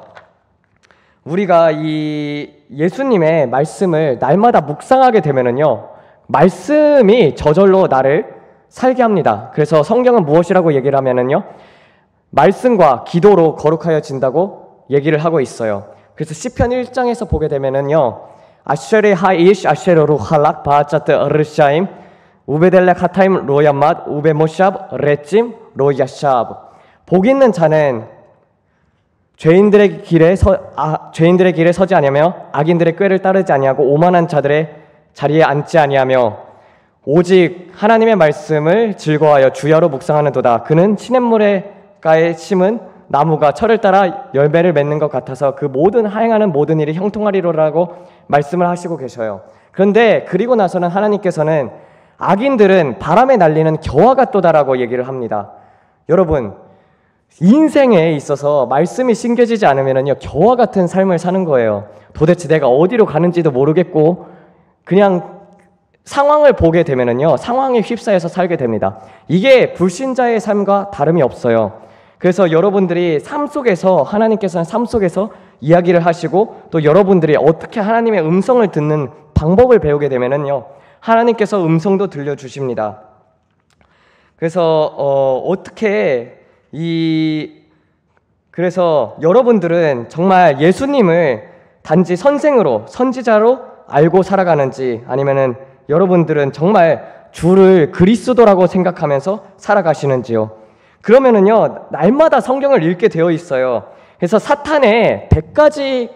Speaker 1: 우리가 이 예수님의 말씀을 날마다 묵상하게 되면은요, 말씀이 저절로 나를 살게 합니다. 그래서 성경은 무엇이라고 얘기를 하면은요, 말씀과 기도로 거룩하여진다고 얘기를 하고 있어요. 그래서 시편 1장에서 보게 되면은요, 아쉐리 하이시 아쉐로루 할락 바짜트 어르샤임 우베델렉 하타임 로야맛 우베모샵 레찜 로야샵. 복 있는 자는 죄인들의 길에 서지 아니하며 악인들의 꾀를 따르지 아니하고 오만한 자들의 자리에 앉지 아니하며 오직 하나님의 말씀을 즐거워하여 주야로 묵상하는도다. 그는 시냇물가에 심은 나무가 철을 따라 열매를 맺는 것 같아서 그 모든 하행하는 모든 일이 형통하리로라고 말씀을 하시고 계셔요. 그런데 그리고 나서는 하나님께서는 악인들은 바람에 날리는 겨와 같도다라고 얘기를 합니다. 여러분, 인생에 있어서 말씀이 심겨지지 않으면요, 겨와 같은 삶을 사는 거예요. 도대체 내가 어디로 가는지도 모르겠고 그냥 상황을 보게 되면은요, 상황에 휩싸여서 살게 됩니다. 이게 불신자의 삶과 다름이 없어요. 그래서 여러분들이 삶 속에서, 하나님께서는 삶 속에서 이야기를 하시고 또 여러분들이 어떻게 하나님의 음성을 듣는 방법을 배우게 되면은요, 하나님께서 음성도 들려주십니다. 그래서 그래서 여러분들은 정말 예수님을 단지 선생으로, 선지자로 알고 살아가는지, 아니면은 여러분들은 정말 주를 그리스도라고 생각하면서 살아가시는지요. 그러면은요, 날마다 성경을 읽게 되어 있어요. 그래서 사탄의 100가지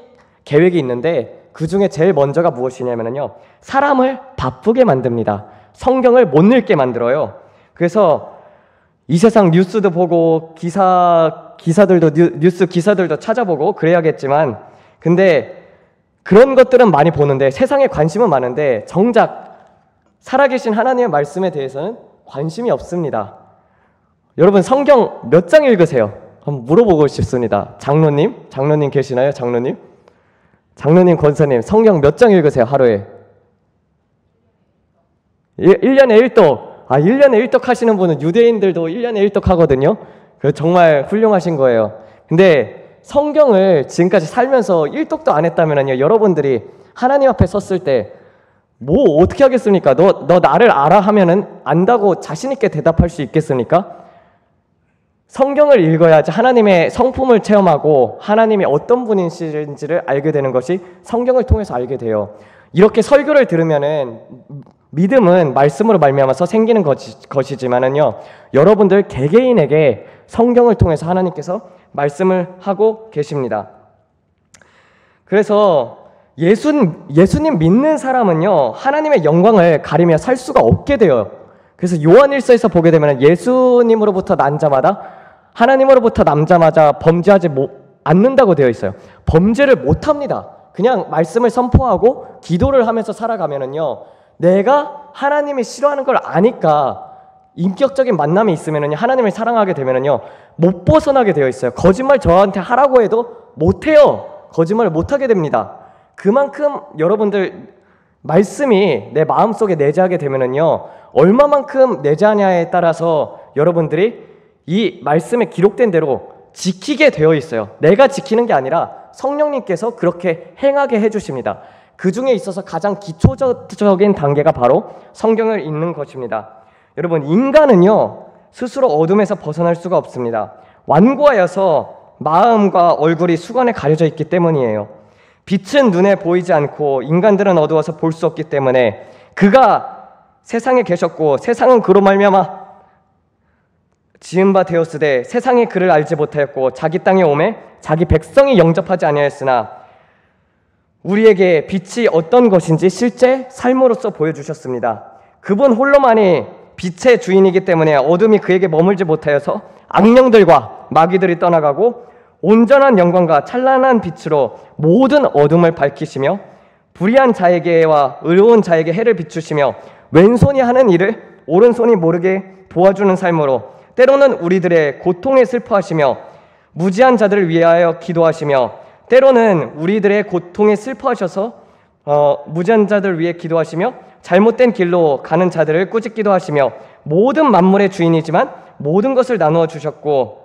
Speaker 1: 계획이 있는데 그 중에 제일 먼저가 무엇이냐면요, 사람을 바쁘게 만듭니다. 성경을 못 읽게 만들어요. 그래서 이 세상 뉴스도 보고 뉴스 기사들도 찾아보고 그래야겠지만, 근데 그런 것들은 많이 보는데, 세상에 관심은 많은데 정작 살아계신 하나님의 말씀에 대해서는 관심이 없습니다. 여러분, 성경 몇 장 읽으세요? 한번 물어보고 싶습니다. 장로님 계시나요? 장로님, 권사님, 성경 몇 장 읽으세요, 하루에? 1년에 1독. 1년에 1독 하시는 분은 유대인들도 1년에 1독 하거든요. 정말 훌륭하신 거예요. 근데 성경을 지금까지 살면서 1독도 안 했다면요, 여러분들이 하나님 앞에 섰을 때 뭐 어떻게 하겠습니까? 너 나를 알아? 하면은 안다고 자신 있게 대답할 수 있겠습니까? 성경을 읽어야지 하나님의 성품을 체험하고 하나님이 어떤 분이신지를 알게 되는 것이 성경을 통해서 알게 돼요. 이렇게 설교를 들으면은 믿음은 말씀으로 말미암아서 생기는 것이지만은요, 여러분들 개개인에게 성경을 통해서 하나님께서 말씀을 하고 계십니다. 그래서 예수님 믿는 사람은요, 하나님의 영광을 가리며 살 수가 없게 돼요. 그래서 요한일서에서 보게 되면 예수님으로부터 난 자마다, 하나님으로부터 남자마자 범죄하지 않는다고 되어 있어요. 범죄를 못합니다. 그냥 말씀을 선포하고 기도를 하면서 살아가면은요, 내가 하나님이 싫어하는 걸 아니까 인격적인 만남이 있으면은요, 하나님을 사랑하게 되면은요, 못 벗어나게 되어 있어요. 거짓말 저한테 하라고 해도 못해요. 거짓말을 못하게 됩니다. 그만큼 여러분들 말씀이 내 마음속에 내재하게 되면은요, 얼마만큼 내재하냐에 따라서 여러분들이 이 말씀에 기록된 대로 지키게 되어 있어요. 내가 지키는 게 아니라 성령님께서 그렇게 행하게 해주십니다. 그 중에 있어서 가장 기초적인 단계가 바로 성경을 읽는 것입니다. 여러분, 인간은요, 스스로 어둠에서 벗어날 수가 없습니다. 완고하여서 마음과 얼굴이 수건에 가려져 있기 때문이에요. 빛은 눈에 보이지 않고 인간들은 어두워서 볼 수 없기 때문에 그가 세상에 계셨고 세상은 그로 말미암아 지은 바 되었으되 세상이 그를 알지 못하였고 자기 땅에 오매 자기 백성이 영접하지 아니하였으나 우리에게 빛이 어떤 것인지 실제 삶으로써 보여주셨습니다. 그분 홀로만이 빛의 주인이기 때문에 어둠이 그에게 머물지 못하여서 악령들과 마귀들이 떠나가고 온전한 영광과 찬란한 빛으로 모든 어둠을 밝히시며 불의한 자에게와 의로운 자에게 해를 비추시며 왼손이 하는 일을 오른손이 모르게 도와주는 삶으로 때로는 우리들의 고통에 슬퍼하시며 무지한 자들을 위하여 기도하시며 때로는 우리들의 고통에 슬퍼하셔서 무지한 자들을 위해 기도하시며 잘못된 길로 가는 자들을 꾸짖기도 하시며 모든 만물의 주인이지만 모든 것을 나누어 주셨고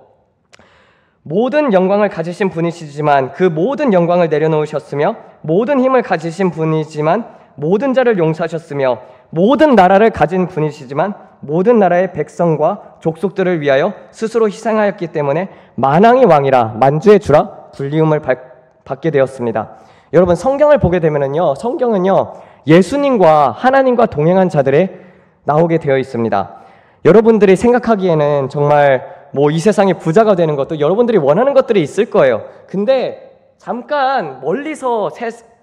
Speaker 1: 모든 영광을 가지신 분이시지만 그 모든 영광을 내려놓으셨으며 모든 힘을 가지신 분이지만 모든 자를 용서하셨으며 모든 나라를 가진 분이시지만 모든 나라의 백성과 족속들을 위하여 스스로 희생하였기 때문에 만왕의 왕이라 만주의 주라 불리움을 받게 되었습니다. 여러분, 성경을 보게 되면은요, 성경은요, 예수님과 하나님과 동행한 자들에 나오게 되어 있습니다. 여러분들이 생각하기에는 정말 이 세상에 부자가 되는 것도 여러분들이 원하는 것들이 있을 거예요. 근데 잠깐 멀리서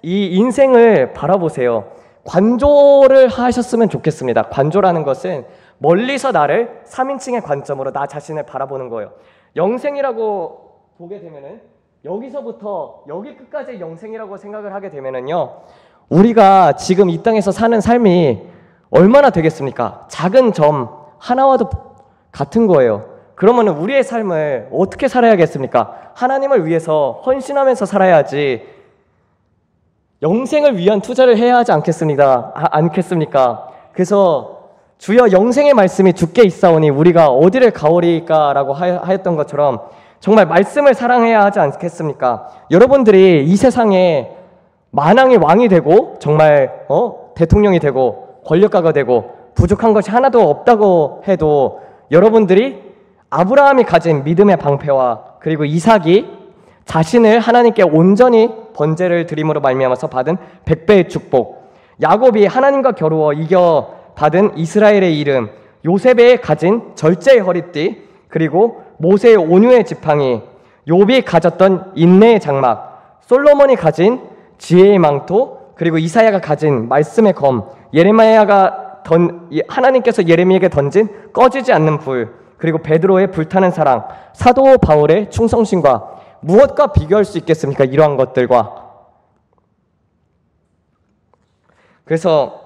Speaker 1: 이 인생을 바라보세요. 관조를 하셨으면 좋겠습니다. 관조라는 것은 멀리서 나를 3인칭의 관점으로 나 자신을 바라보는 거예요. 영생이라고 보게 되면은 여기서부터 여기 끝까지 영생이라고 생각을 하게 되면은요, 우리가 지금 이 땅에서 사는 삶이 얼마나 되겠습니까? 작은 점 하나와도 같은 거예요. 그러면 우리의 삶을 어떻게 살아야겠습니까? 하나님을 위해서 헌신하면서 살아야지 영생을 위한 투자를 해야 하지 않겠습니까? 그래서 주여 영생의 말씀이 주께 있사오니 우리가 어디를 가오리까라고 하였던 것처럼 정말 말씀을 사랑해야 하지 않겠습니까? 여러분들이 이 세상에 만왕의 왕이 되고 정말 대통령이 되고 권력가가 되고 부족한 것이 하나도 없다고 해도 여러분들이 아브라함이 가진 믿음의 방패와 그리고 이삭이 자신을 하나님께 온전히 번제를 드림으로 말미암아서 받은 100배의 축복, 야곱이 하나님과 겨루어 이겨 받은 이스라엘의 이름, 요셉이 가진 절제의 허리띠, 그리고 모세의 온유의 지팡이, 욥이 가졌던 인내의 장막, 솔로몬이 가진 지혜의 망토, 그리고 이사야가 가진 말씀의 검, 예레미야가 하나님께서 예레미야에게 던진 꺼지지 않는 불, 그리고 베드로의 불타는 사랑, 사도 바울의 충성심과 무엇과 비교할 수 있겠습니까? 이러한 것들과. 그래서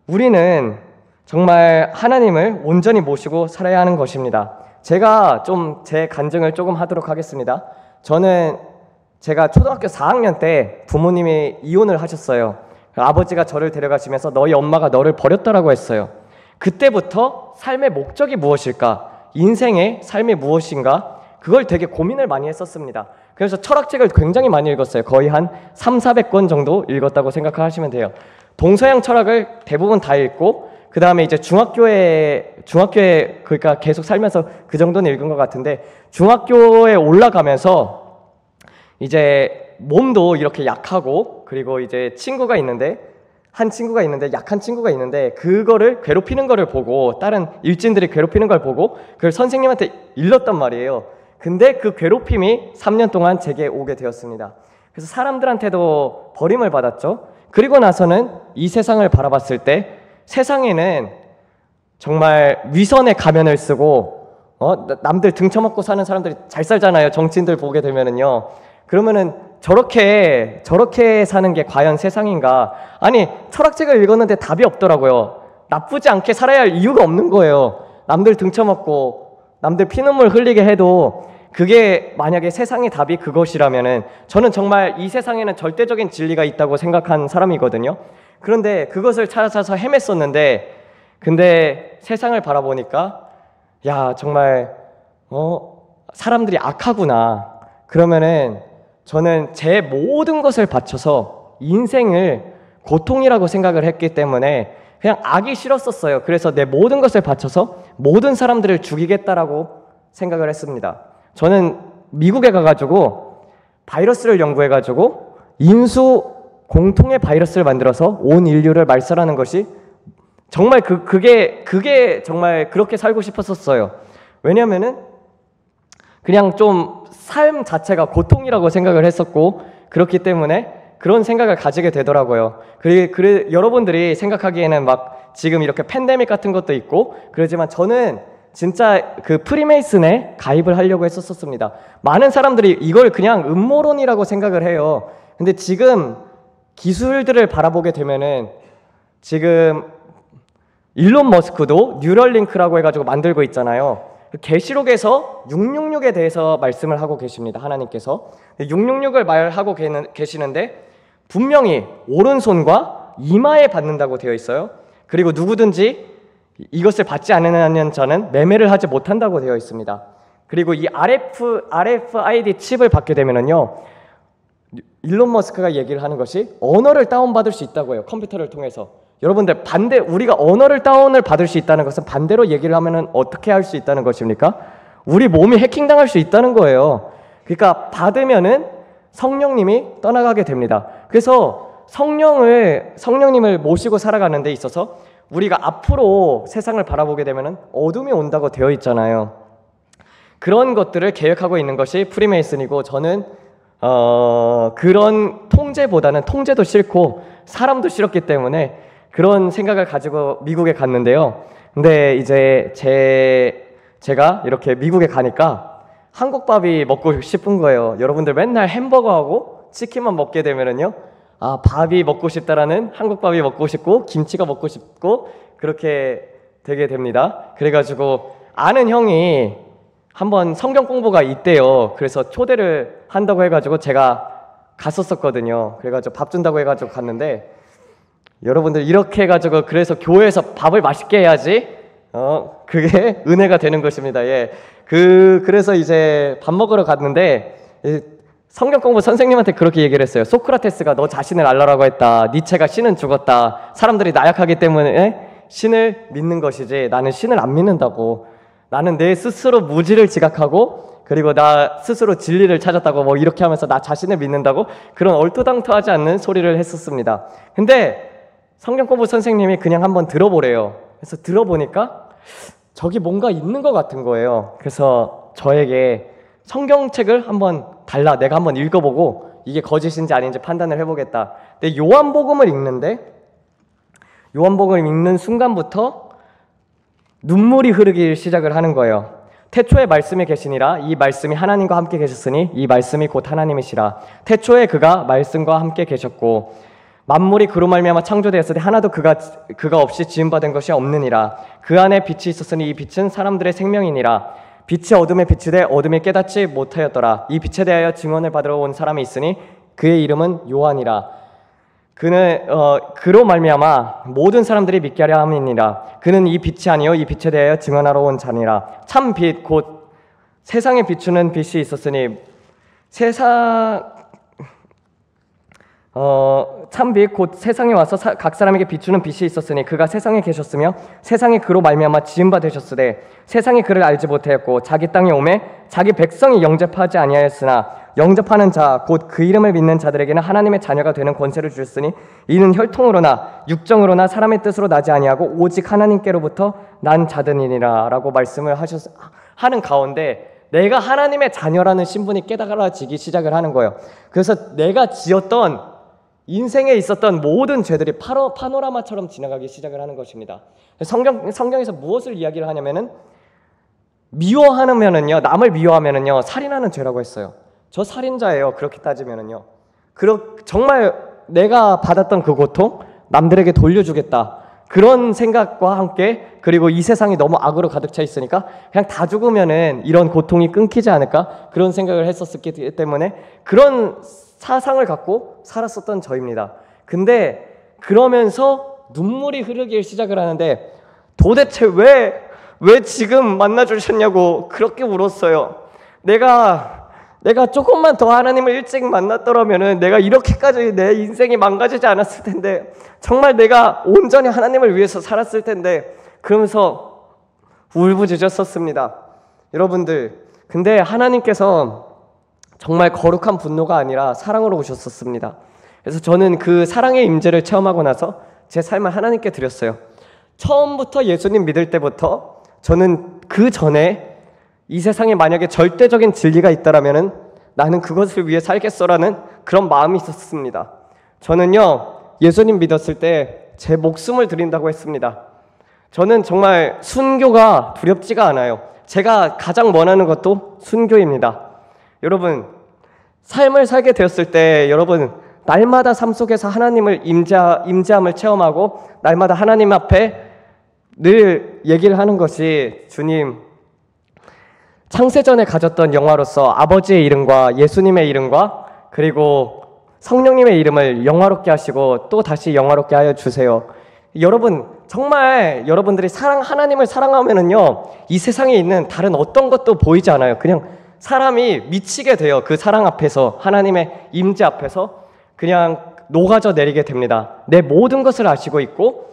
Speaker 1: 우리는 정말 하나님을 온전히 모시고 살아야 하는 것입니다. 제가 좀 제 간증을 조금 하도록 하겠습니다. 제가 초등학교 4학년 때 부모님이 이혼을 하셨어요. 아버지가 저를 데려가시면서 너희 엄마가 너를 버렸다라고 했어요. 그때부터 삶의 목적이 무엇일까? 인생의 삶이 무엇인가? 그걸 되게 고민을 많이 했었습니다. 그래서 철학책을 굉장히 많이 읽었어요. 거의 한 300~400권 정도 읽었다고 생각하시면 돼요. 동서양 철학을 대부분 다 읽고 그 다음에 이제 중학교에 그러니까 계속 살면서 그 정도는 읽은 것 같은데, 중학교에 올라가면서 이제 몸도 이렇게 약하고, 그리고 이제 한 친구가 있는데 약한 친구가 있는데 그거를 괴롭히는 거를 보고, 다른 일진들이 괴롭히는 걸 보고 그걸 선생님한테 일렀단 말이에요. 근데 그 괴롭힘이 3년 동안 제게 오게 되었습니다. 그래서 사람들한테도 버림을 받았죠. 그리고 나서는 이 세상을 바라봤을 때 세상에는 정말 위선의 가면을 쓰고 남들 등쳐먹고 사는 사람들이 잘 살잖아요. 정치인들 보게 되면은요. 그러면은 저렇게 사는 게 과연 세상인가? 아니, 철학책을 읽었는데 답이 없더라고요. 나쁘지 않게 살아야 할 이유가 없는 거예요. 남들 등쳐먹고 남들 피눈물 흘리게 해도 그게 만약에 세상의 답이 그것이라면은, 저는 정말 이 세상에는 절대적인 진리가 있다고 생각한 사람이거든요. 그런데 그것을 찾아서 헤맸었는데, 근데 세상을 바라보니까 야, 정말 사람들이 악하구나. 그러면은 저는 제 모든 것을 바쳐서 인생을 고통이라고 생각을 했기 때문에 그냥 악이 싫었었어요. 그래서 내 모든 것을 바쳐서 모든 사람들을 죽이겠다라고 생각을 했습니다. 저는 미국에 가가지고 바이러스를 연구해가지고 인수 공통의 바이러스를 만들어서 온 인류를 말살하는 것이 정말 그게 정말 그렇게 살고 싶었었어요. 왜냐면은 그냥 좀 삶 자체가 고통이라고 생각을 했었고, 그렇기 때문에 그런 생각을 가지게 되더라고요. 그래 여러분들이 생각하기에는 막 지금 이렇게 팬데믹 같은 것도 있고 그러지만 저는 진짜 그 프리메이슨에 가입을 하려고 했었습니다. 많은 사람들이 이걸 그냥 음모론이라고 생각을 해요. 근데 지금 기술들을 바라보게 되면은 지금 일론 머스크도 뉴럴링크라고 해가지고 만들고 있잖아요. 계시록에서 666에 대해서 말씀을 하고 계십니다. 하나님께서 666을 말하고 계시는데 분명히 오른손과 이마에 받는다고 되어 있어요. 그리고 누구든지 이것을 받지 않는 자는 매매를 하지 못한다고 되어 있습니다. 그리고 이 RFID 칩을 받게 되면은요, 일론 머스크가 얘기를 하는 것이 언어를 다운받을 수 있다고 해요. 컴퓨터를 통해서. 여러분들, 우리가 언어를 다운을 받을 수 있다는 것은 반대로 얘기를 하면은 어떻게 할 수 있다는 것입니까? 우리 몸이 해킹당할 수 있다는 거예요. 그러니까 받으면은 성령님이 떠나가게 됩니다. 그래서 성령님을 모시고 살아가는 데 있어서 우리가 앞으로 세상을 바라보게 되면은 어둠이 온다고 되어 있잖아요. 그런 것들을 계획하고 있는 것이 프리메이슨이고, 저는 그런 통제보다는 통제도 싫고 사람도 싫었기 때문에 그런 생각을 가지고 미국에 갔는데요. 근데 이제 제가 이렇게 미국에 가니까 한국밥이 먹고 싶은 거예요. 여러분들 맨날 햄버거하고 치킨만 먹게 되면은요, 아, 밥이 먹고 싶다라는, 한국밥이 먹고 싶고 김치가 먹고 싶고 그렇게 되게 됩니다. 그래가지고 아는 형이 한번 성경 공부가 있대요. 그래서 초대를 한다고 해가지고 제가 갔었거든요. 그래가지고 밥 준다고 해가지고 갔는데, 여러분들 이렇게 해가지고, 그래서 교회에서 밥을 맛있게 해야지 그게 은혜가 되는 것입니다. 예. 그래서 이제 밥 먹으러 갔는데 성경 공부 선생님한테 그렇게 얘기를 했어요. 소크라테스가 너 자신을 알라라고 했다. 니체가 신은 죽었다. 사람들이 나약하기 때문에 신을 믿는 것이지 나는 신을 안 믿는다고. 나는 내 스스로 무지를 지각하고 그리고 나 스스로 진리를 찾았다고, 뭐 이렇게 하면서 나 자신을 믿는다고 그런 얼토당토하지 않는 소리를 했었습니다. 근데 성경 공부 선생님이 그냥 한번 들어보래요. 그래서 들어보니까 저기 뭔가 있는 것 같은 거예요. 그래서 저에게 성경책을 한번 달라, 내가 한번 읽어보고 이게 거짓인지 아닌지 판단을 해보겠다. 근데 요한복음을 읽는데, 요한복음을 읽는 순간부터 눈물이 흐르기 시작을 하는 거예요. 태초에 말씀이 계시니라. 이 말씀이 하나님과 함께 계셨으니 이 말씀이 곧 하나님이시라. 태초에 그가 말씀과 함께 계셨고 만물이 그로 말미암아 창조되었으되 하나도 그가 없이 지음받은 것이 없느니라. 그 안에 빛이 있었으니 이 빛은 사람들의 생명이니라. 빛이 어둠에 비추되 어둠이 깨닫지 못하였더라. 이 빛에 대하여 증언을 받으러 온 사람이 있으니 그의 이름은 요한이라. 그는 그로 말미암아 모든 사람들이 믿게 하려 함이니라. 그는 이 빛이 아니요 이 빛에 대하여 증언하러 온 자니라. 참 빛 곧 세상에 비추는 빛이 있었으니 참 빛 곧 세상에 와서 각 사람에게 비추는 빛이 있었으니 그가 세상에 계셨으며 세상이 그로 말미암아 지은 바 되셨으되 세상이 그를 알지 못하였고 자기 땅에 오매 자기 백성이 영접하지 아니하였으나 영접하는 자 곧 그 이름을 믿는 자들에게는 하나님의 자녀가 되는 권세를 주셨으니 이는 혈통으로나 육정으로나 사람의 뜻으로 나지 아니하고 오직 하나님께로부터 난 자들이니라 라고 말씀을 하는 가운데 내가 하나님의 자녀라는 신분이 깨달아지기 시작을 하는 거예요. 그래서 내가 지었던 인생에 있었던 모든 죄들이 파노라마처럼 지나가기 시작을 하는 것입니다. 성경에서 무엇을 이야기를 하냐면은 미워하면은요, 남을 미워하면은요 살인하는 죄라고 했어요. 저 살인자예요. 그렇게 따지면은요. 정말 내가 받았던 그 고통 남들에게 돌려주겠다. 그런 생각과 함께 그리고 이 세상이 너무 악으로 가득 차 있으니까 그냥 다 죽으면은 이런 고통이 끊기지 않을까 그런 생각을 했었기 때문에 그런 사상을 갖고 살았었던 저입니다. 근데 그러면서 눈물이 흐르기 시작을 하는데 도대체 왜 지금 만나주셨냐고 그렇게 울었어요. 내가 조금만 더 하나님을 일찍 만났더라면은 내가 이렇게까지 내 인생이 망가지지 않았을 텐데 정말 내가 온전히 하나님을 위해서 살았을 텐데 그러면서 울부짖었었습니다. 여러분들, 근데 하나님께서 정말 거룩한 분노가 아니라 사랑으로 오셨었습니다. 그래서 저는 그 사랑의 임재를 체험하고 나서 제 삶을 하나님께 드렸어요. 처음부터 예수님 믿을 때부터 저는 그 전에 이 세상에 만약에 절대적인 진리가 있다라면은 나는 그것을 위해 살겠어라는 그런 마음이 있었습니다. 저는요 예수님 믿었을 때 제 목숨을 드린다고 했습니다. 저는 정말 순교가 두렵지가 않아요. 제가 가장 원하는 것도 순교입니다. 여러분, 삶을 살게 되었을 때 여러분 날마다 삶 속에서 하나님을 임재함을 체험하고 날마다 하나님 앞에 늘 얘기를 하는 것이 주님, 창세전에 가졌던 영화로서 아버지의 이름과 예수님의 이름과 그리고 성령님의 이름을 영화롭게 하시고 또 다시 영화롭게 하여 주세요. 여러분, 정말 여러분들이 하나님을 사랑하면은요 이 세상에 있는 다른 어떤 것도 보이지 않아요. 그냥 사람이 미치게 돼요. 그 사랑 앞에서, 하나님의 임재 앞에서 그냥 녹아져 내리게 됩니다. 내 모든 것을 아시고 있고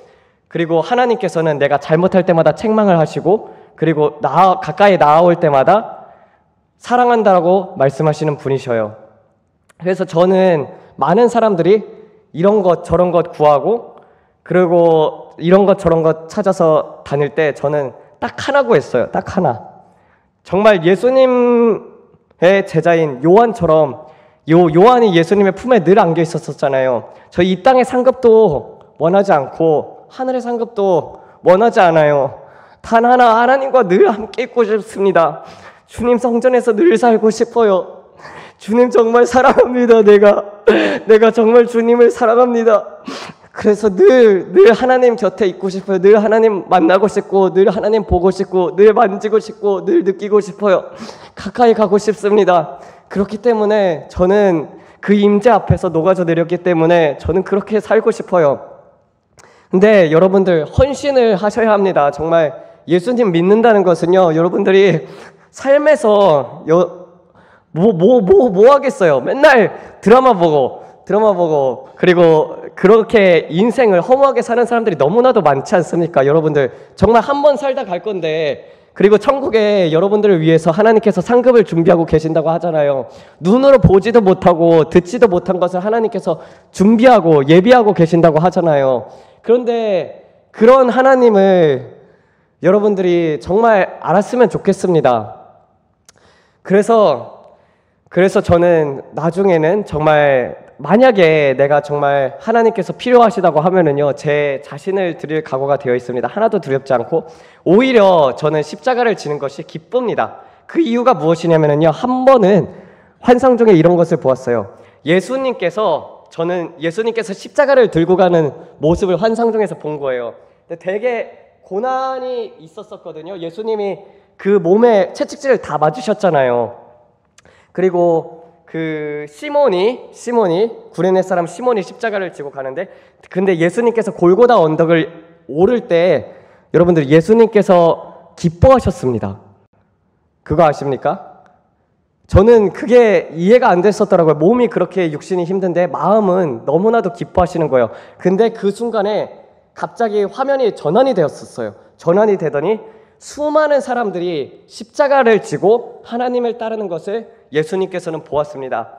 Speaker 1: 그리고 하나님께서는 내가 잘못할 때마다 책망을 하시고 그리고 가까이 나아올 때마다 사랑한다고 말씀하시는 분이셔요. 그래서 저는 많은 사람들이 이런 것 저런 것 구하고 그리고 이런 것 저런 것 찾아서 다닐 때 저는 딱 하나고 했어요. 딱 하나. 정말 예수님의 제자인 요한처럼 요한이 예수님의 품에 늘 안겨 있었잖아요. 저희 이 땅의 상급도 원하지 않고 하늘의 상급도 원하지 않아요. 단 하나 하나님과 늘 함께 있고 싶습니다. 주님 성전에서 늘 살고 싶어요. 주님 정말 사랑합니다. 내가 정말 주님을 사랑합니다. 그래서 늘 하나님 곁에 있고 싶어요. 늘 하나님 만나고 싶고 늘 하나님 보고 싶고 늘 만지고 싶고 늘 느끼고 싶어요. 가까이 가고 싶습니다. 그렇기 때문에 저는 그 임재 앞에서 녹아져 내렸기 때문에 저는 그렇게 살고 싶어요. 근데 여러분들 헌신을 하셔야 합니다. 정말 예수님 믿는다는 것은요, 여러분들이 삶에서 뭐 하겠어요? 맨날 드라마 보고 그리고 그렇게 인생을 허무하게 사는 사람들이 너무나도 많지 않습니까? 여러분들 정말 한 번 살다 갈 건데 그리고 천국에 여러분들을 위해서 하나님께서 상급을 준비하고 계신다고 하잖아요. 눈으로 보지도 못하고 듣지도 못한 것을 하나님께서 준비하고 예비하고 계신다고 하잖아요. 그런데 그런 하나님을 여러분들이 정말 알았으면 좋겠습니다. 그래서 저는 나중에는 정말 만약에 내가 정말 하나님께서 필요하시다고 하면은요, 제 자신을 드릴 각오가 되어 있습니다. 하나도 두렵지 않고 오히려 저는 십자가를 지는 것이 기쁩니다. 그 이유가 무엇이냐면은요, 한 번은 환상 중에 이런 것을 보았어요. 예수님께서 십자가를 들고 가는 모습을 환상 중에서 본 거예요. 근데 되게 고난이 있었거든요. 예수님이 그 몸에 채찍질을 다 맞으셨잖아요. 그리고 그 시몬이 구레네 사람 시몬이 십자가를 지고 가는데, 근데 예수님께서 골고다 언덕을 오를 때 여러분들 예수님께서 기뻐하셨습니다. 그거 아십니까? 저는 그게 이해가 안 됐었더라고요. 몸이 그렇게 육신이 힘든데 마음은 너무나도 기뻐하시는 거예요. 근데 그 순간에 갑자기 화면이 전환이 되었었어요. 전환이 되더니 수많은 사람들이 십자가를 지고 하나님을 따르는 것을 예수님께서는 보았습니다.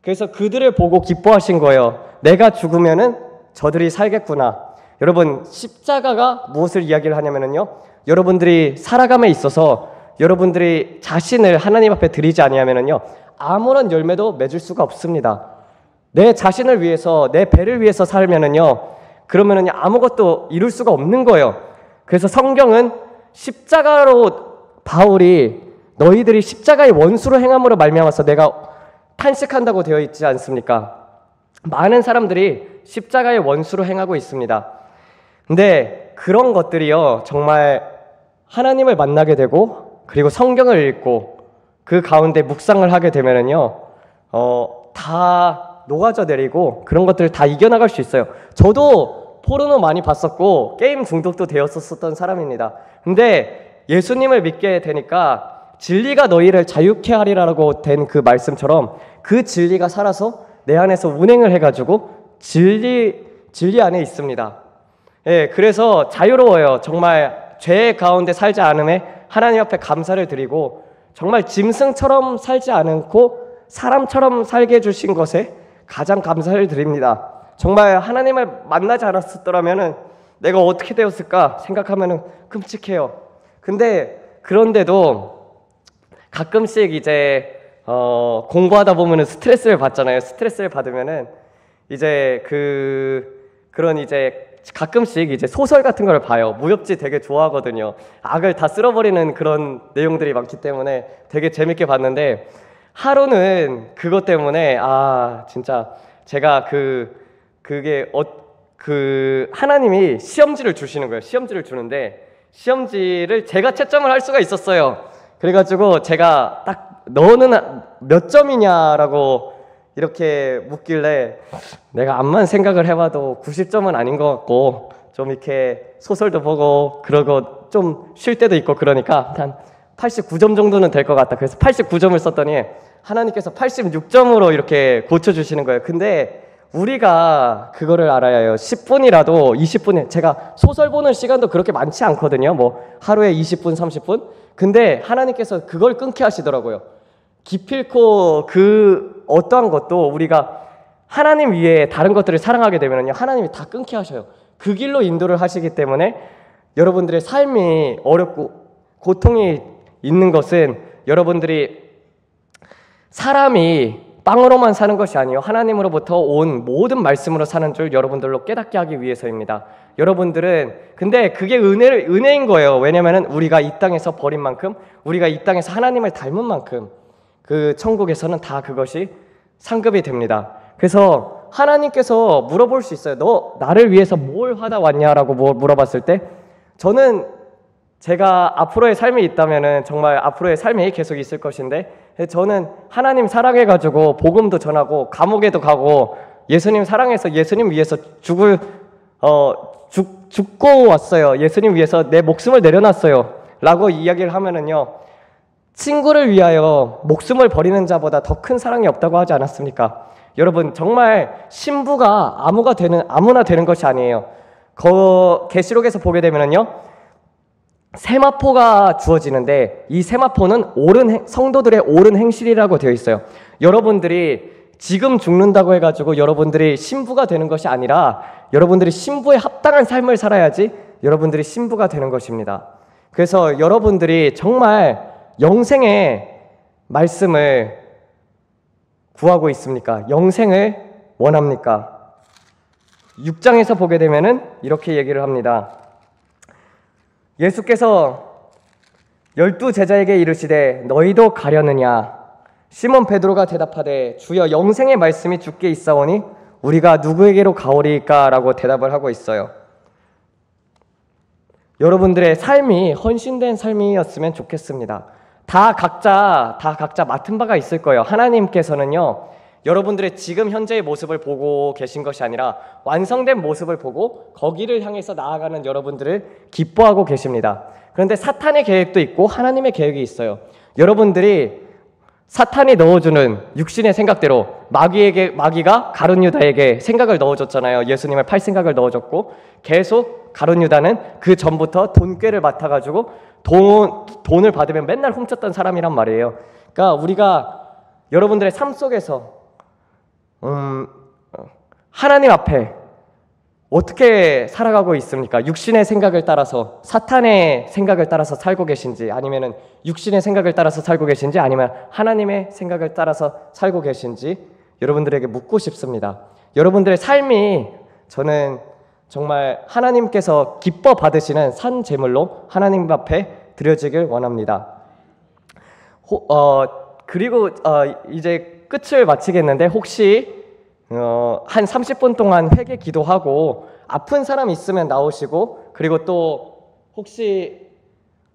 Speaker 1: 그래서 그들을 보고 기뻐하신 거예요. 내가 죽으면은 저들이 살겠구나. 여러분, 십자가가 무엇을 이야기를 하냐면요, 여러분들이 살아감에 있어서 여러분들이 자신을 하나님 앞에 드리지 아니하면요 아무런 열매도 맺을 수가 없습니다. 내 자신을 위해서, 내 배를 위해서 살면은요, 그러면은 아무것도 이룰 수가 없는 거예요. 그래서 성경은 십자가로 바울이 너희들이 십자가의 원수로 행함으로 말미암아서 내가 탄식한다고 되어 있지 않습니까? 많은 사람들이 십자가의 원수로 행하고 있습니다. 근데 그런 것들이요, 정말 하나님을 만나게 되고 그리고 성경을 읽고 그 가운데 묵상을 하게 되면은요, 다 녹아져 내리고 그런 것들을 다 이겨나갈 수 있어요. 저도 포르노 많이 봤었고 게임 중독도 되었었던 사람입니다. 근데 예수님을 믿게 되니까 진리가 너희를 자유케 하리라고 된 그 말씀처럼 그 진리가 살아서 내 안에서 운행을 해가지고 진리 안에 있습니다. 예, 그래서 자유로워요. 정말 죄 가운데 살지 않음에 하나님 앞에 감사를 드리고, 정말 짐승처럼 살지 않고 사람처럼 살게 해주신 것에 가장 감사를 드립니다. 정말 하나님을 만나지 않았었더라면 내가 어떻게 되었을까 생각하면 끔찍해요. 근데 그런데도 가끔씩 이제 공부하다 보면은 스트레스를 받잖아요. 스트레스를 받으면은 이제 그런 이제 가끔씩 이제 소설 같은 걸 봐요. 무협지 되게 좋아하거든요. 악을 다 쓸어버리는 그런 내용들이 많기 때문에 되게 재밌게 봤는데, 하루는 그것 때문에 진짜 제가 하나님이 시험지를 주시는 거예요. 시험지를 주는데 시험지를 제가 채점을 할 수가 있었어요. 그래가지고 제가 딱 너는 몇 점이냐라고 이렇게 묻길래 내가 암만 생각을 해봐도 90점은 아닌 것 같고 좀 이렇게 소설도 보고 그러고 좀 쉴 때도 있고 그러니까 한 89점 정도는 될 것 같다. 그래서 89점을 썼더니 하나님께서 86점으로 이렇게 고쳐주시는 거예요. 근데 우리가 그거를 알아야 해요. 10분이라도 20분에, 제가 소설 보는 시간도 그렇게 많지 않거든요. 뭐 하루에 20분 30분. 근데 하나님께서 그걸 끊게 하시더라고요. 기필코 그 어떠한 것도 우리가 하나님 위에 다른 것들을 사랑하게 되면요 하나님이 다 끊게 하셔요. 그 길로 인도를 하시기 때문에 여러분들의 삶이 어렵고 고통이 있는 것은 여러분들이 사람이 빵으로만 사는 것이 아니요 하나님으로부터 온 모든 말씀으로 사는 줄 여러분들로 깨닫게 하기 위해서입니다. 여러분들은 근데 그게 은혜인 거예요. 왜냐면은 우리가 이 땅에서 버린 만큼, 우리가 이 땅에서 하나님을 닮은 만큼 그 천국에서는 다 그것이 상급이 됩니다. 그래서 하나님께서 물어볼 수 있어요. 너 나를 위해서 뭘 하다 왔냐라고 물어봤을 때, 저는 제가 앞으로의 삶이 있다면은 정말 앞으로의 삶이 계속 있을 것인데, 저는 하나님 사랑해가지고 복음도 전하고 감옥에도 가고 예수님 사랑해서 예수님 위해서 죽고 왔어요. 예수님 위해서 내 목숨을 내려놨어요 라고 이야기를 하면은요, 친구를 위하여 목숨을 버리는 자보다 더 큰 사랑이 없다고 하지 않았습니까? 여러분, 정말 신부가 아무나 되는 것이 아니에요. 계시록에서 보게 되면은요, 세마포가 주어지는데 이 세마포는 성도들의 옳은 행실이라고 되어 있어요. 여러분들이 지금 죽는다고 해가지고 여러분들이 신부가 되는 것이 아니라 여러분들이 신부에 합당한 삶을 살아야지 여러분들이 신부가 되는 것입니다. 그래서 여러분들이 정말 영생의 말씀을 구하고 있습니까? 영생을 원합니까? 6장에서 보게 되면은 이렇게 얘기를 합니다. 예수께서 12 제자에게 이르시되 너희도 가려느냐? 시몬 베드로가 대답하되 주여 영생의 말씀이 주께 있사오니 우리가 누구에게로 가오리까? 라고 대답을 하고 있어요. 여러분들의 삶이 헌신된 삶이었으면 좋겠습니다. 다 각자 맡은 바가 있을 거예요. 하나님께서는요, 여러분들의 지금 현재의 모습을 보고 계신 것이 아니라 완성된 모습을 보고 거기를 향해서 나아가는 여러분들을 기뻐하고 계십니다. 그런데 사탄의 계획도 있고 하나님의 계획이 있어요. 여러분들이 사탄이 넣어주는 육신의 생각대로 마귀가 가룟 유다에게 생각을 넣어줬잖아요. 예수님을 팔 생각을 넣어줬고, 계속 가룟 유다는 그 전부터 돈꾀를 맡아가지고 돈을 받으면 맨날 훔쳤던 사람이란 말이에요. 그러니까 우리가 여러분들의 삶 속에서 하나님 앞에 어떻게 살아가고 있습니까? 육신의 생각을 따라서, 사탄의 생각을 따라서 살고 계신지, 아니면 육신의 생각을 따라서 살고 계신지, 아니면 하나님의 생각을 따라서 살고 계신지 여러분들에게 묻고 싶습니다. 여러분들의 삶이 저는 정말 하나님께서 기뻐 받으시는 산 제물로 하나님 앞에 드려지길 원합니다. 그리고 이제 끝을 마치겠는데, 혹시 한 30분 동안 회개 기도하고 아픈 사람 있으면 나오시고, 그리고 또 혹시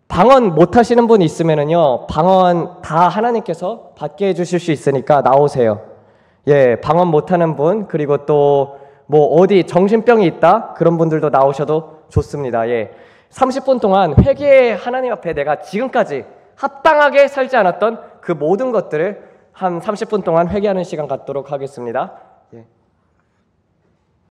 Speaker 1: 방언 못 하시는 분 있으면은요, 방언 다 하나님께서 받게 해주실 수 있으니까 나오세요. 예, 방언 못 하는 분, 그리고 또 뭐 어디 정신병이 있다 그런 분들도 나오셔도 좋습니다. 예, 30분 동안 회개, 하나님 앞에 내가 지금까지 합당하게 살지 않았던 그 모든 것들을 한 30분 동안 회개하는 시간 갖도록 하겠습니다.